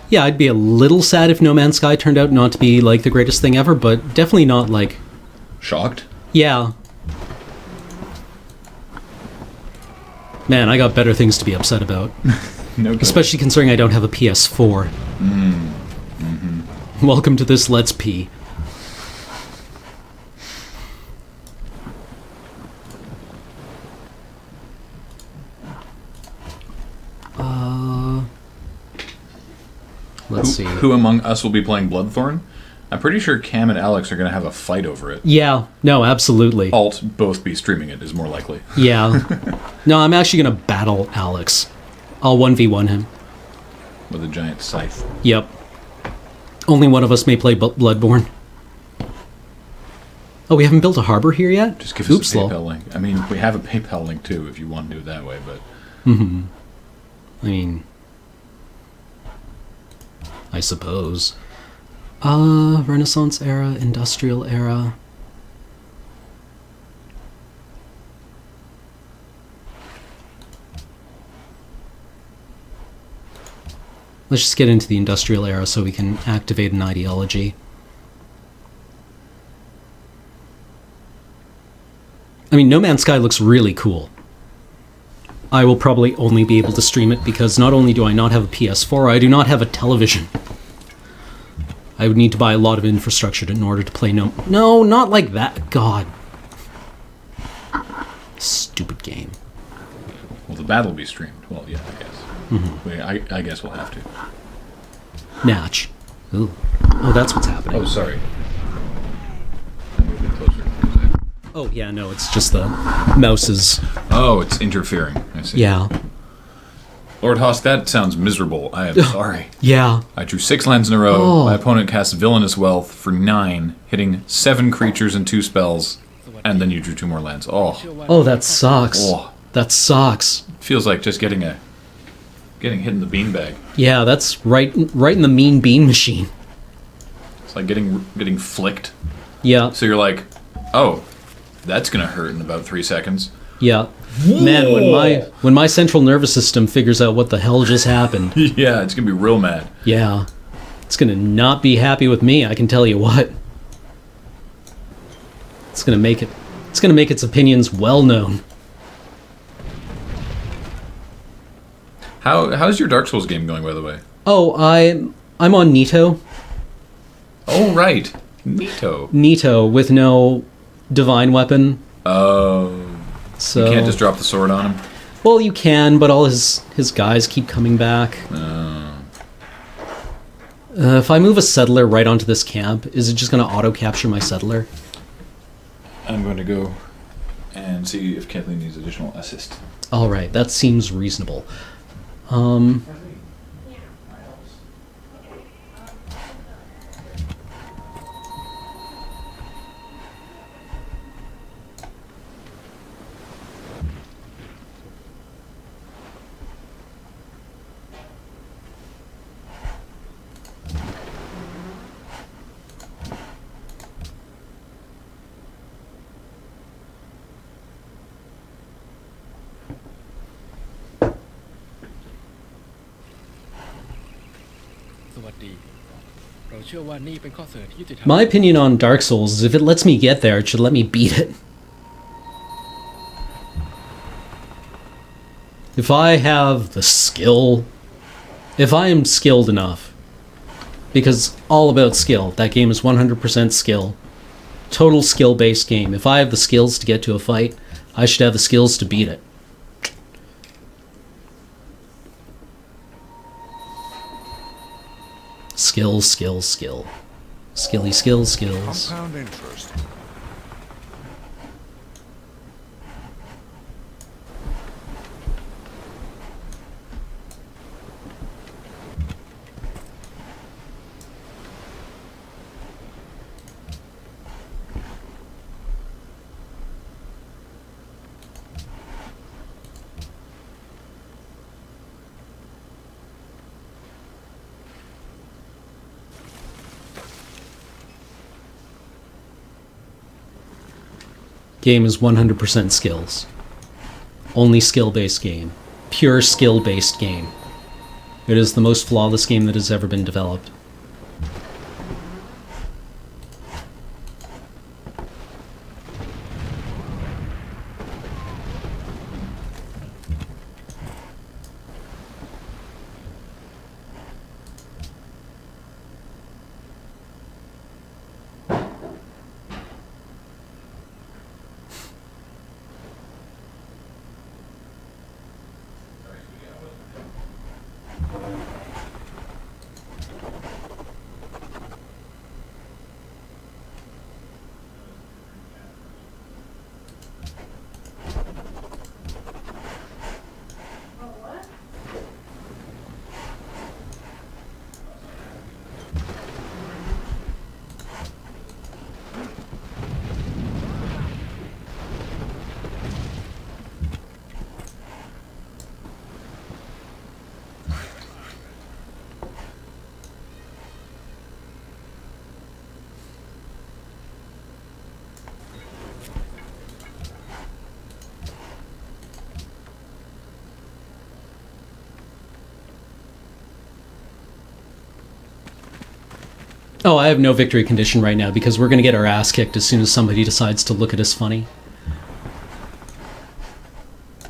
Yeah, I'd be a little sad if No Man's Sky turned out not to be like the greatest thing ever, but definitely not like shocked. Yeah. Man, I got better things to be upset about. No, especially considering I don't have a PS4. Mm-hmm. Welcome to this Let's Pee. Let's see. Who among us will be playing Bloodthorn? I'm pretty sure Cam and Alex are going to have a fight over it. Yeah, no, absolutely. Alt both be streaming it is more likely. Yeah. No, I'm actually going to battle Alex. I'll 1v1 him. With a giant scythe. Yep. Only one of us may play Bloodborne. Oh, we haven't built a harbor here yet? Just give us a PayPal link. I mean, we have a PayPal link too if you want to do it that way, but... Mm-hmm. I mean... I suppose. Renaissance era, industrial era... Let's just get into the industrial era so we can activate an ideology. I mean, No Man's Sky looks really cool. I will probably only be able to stream it because not only do I not have a PS4, I do not have a television. I would need to buy a lot of infrastructure in order to play No, not like that. God. Stupid game. Well, the battle will be streamed. Well, yeah, I guess. Mm-hmm. I guess we'll have to. Natch. Ooh. Oh, that's what's happening. Oh, sorry. I moved it closer. Oh, yeah, no, it's just the mouse's... Oh, it's interfering. I see. Yeah. Lord Hosk, that sounds miserable. I am sorry. Yeah. I drew 6 lands in a row. Oh. My opponent cast Villainous Wealth for 9, hitting 7 creatures and 2 spells, and then you drew 2 more lands. Oh, that sucks. Oh. That sucks. Feels like just getting hit in the beanbag. Yeah, that's right in the mean bean machine. It's like getting flicked. Yeah. So you're like, oh, that's gonna hurt in about 3 seconds. Yeah. Whoa. Man, when my central nervous system figures out what the hell just happened. Yeah, it's gonna be real mad. Yeah. It's gonna not be happy with me, I can tell you what. It's gonna make its opinions well known. How's your Dark Souls game going, by the way? Oh, I'm on Nito. Oh, right. Nito with no divine weapon. Oh. So you can't just drop the sword on him? Well, you can, but all his guys keep coming back. If I move a settler right onto this camp, is it just going to auto-capture my settler? I'm going to go and see if Kathleen needs additional assist. Alright, that seems reasonable. My opinion on Dark Souls is if it lets me get there, it should let me beat it. If I have the skill, if I am skilled enough, because all about skill, that game is 100% skill. Total skill-based game. If I have the skills to get to a fight, I should have the skills to beat it. Skill, skill, skill. Skilly skills, skills. Compound interest. Game is 100% skills. Only skill-based game. Pure skill-based game. It is the most flawless game that has ever been developed. Oh, I have no victory condition right now because we're going to get our ass kicked as soon as somebody decides to look at us funny.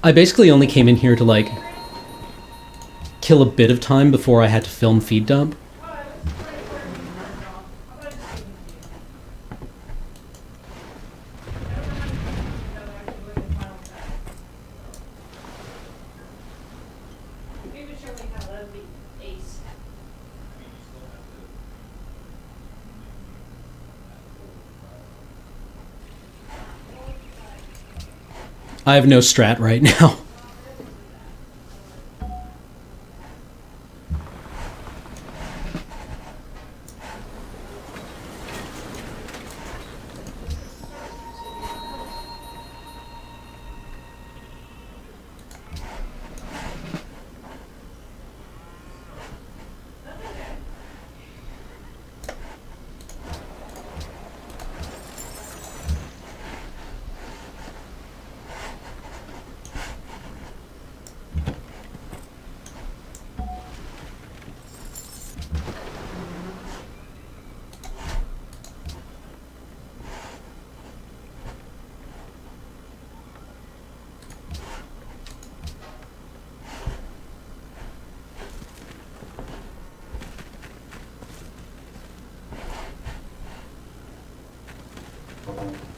I basically only came in here to, like, kill a bit of time before I had to film feed dump. I have no strat right now.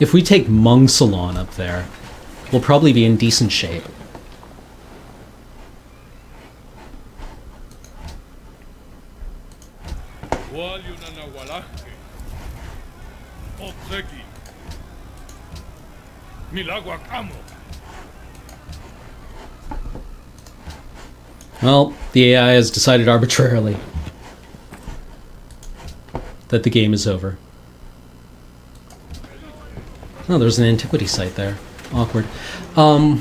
If we take Mung Salon up there, we'll probably be in decent shape. Well, the AI has decided arbitrarily that the game is over. Oh, there's an antiquity site there. Awkward. How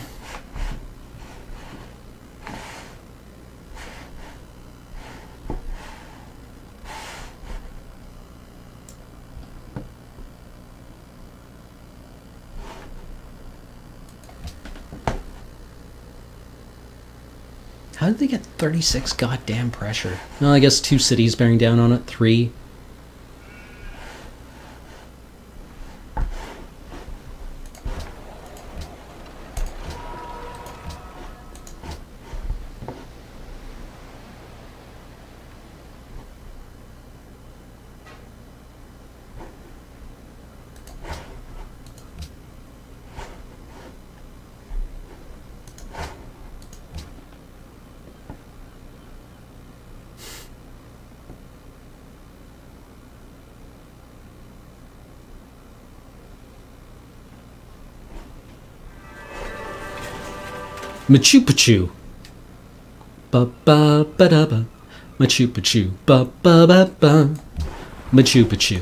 did they get 36 goddamn pressure? No, I guess 2 cities bearing down on it. 3. Machu Picchu. Ba ba ba da ba. Machu Picchu. Ba ba ba ba. Machu Picchu.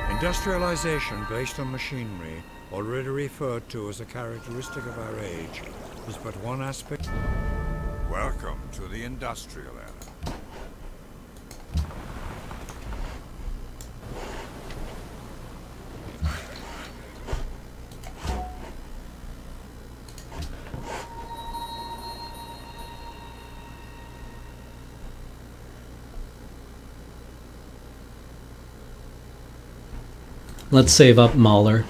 Industrialization based on machinery, already referred to as a characteristic of our age, is but one aspect. Welcome to the industrial era. Let's save up Mahler.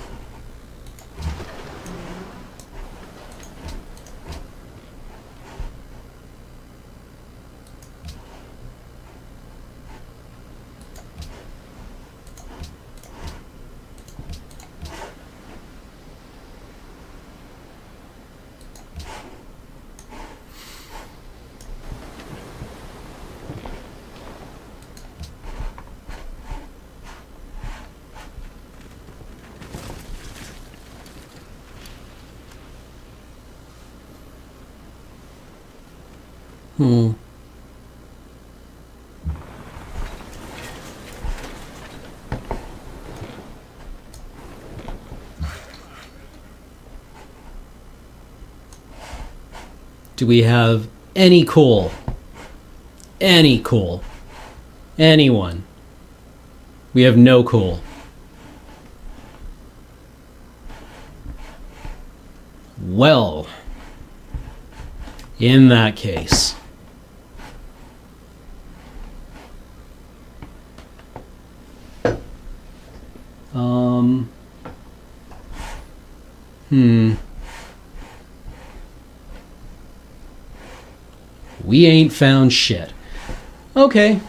Do we have any coal? Any coal? Anyone? We have no coal. Well, in that case, we ain't found shit. Okay.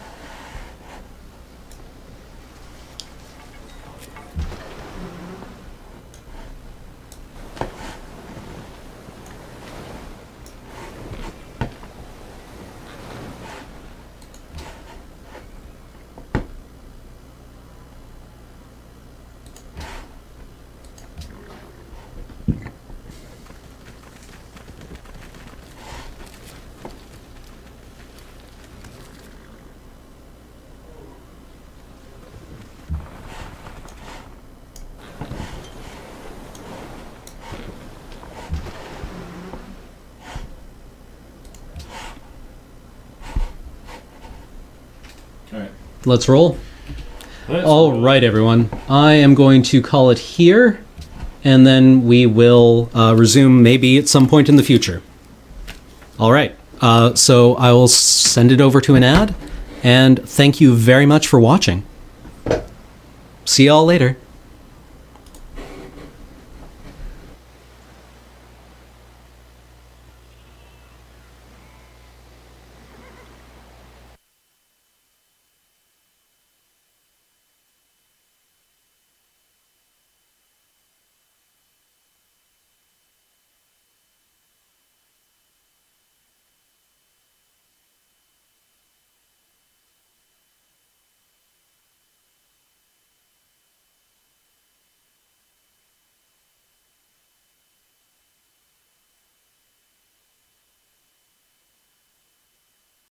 Let's roll. All right, everyone. I am going to call it here, and then we will resume maybe at some point in the future. All right. So I will send it over to an ad, and thank you very much for watching. See y'all later.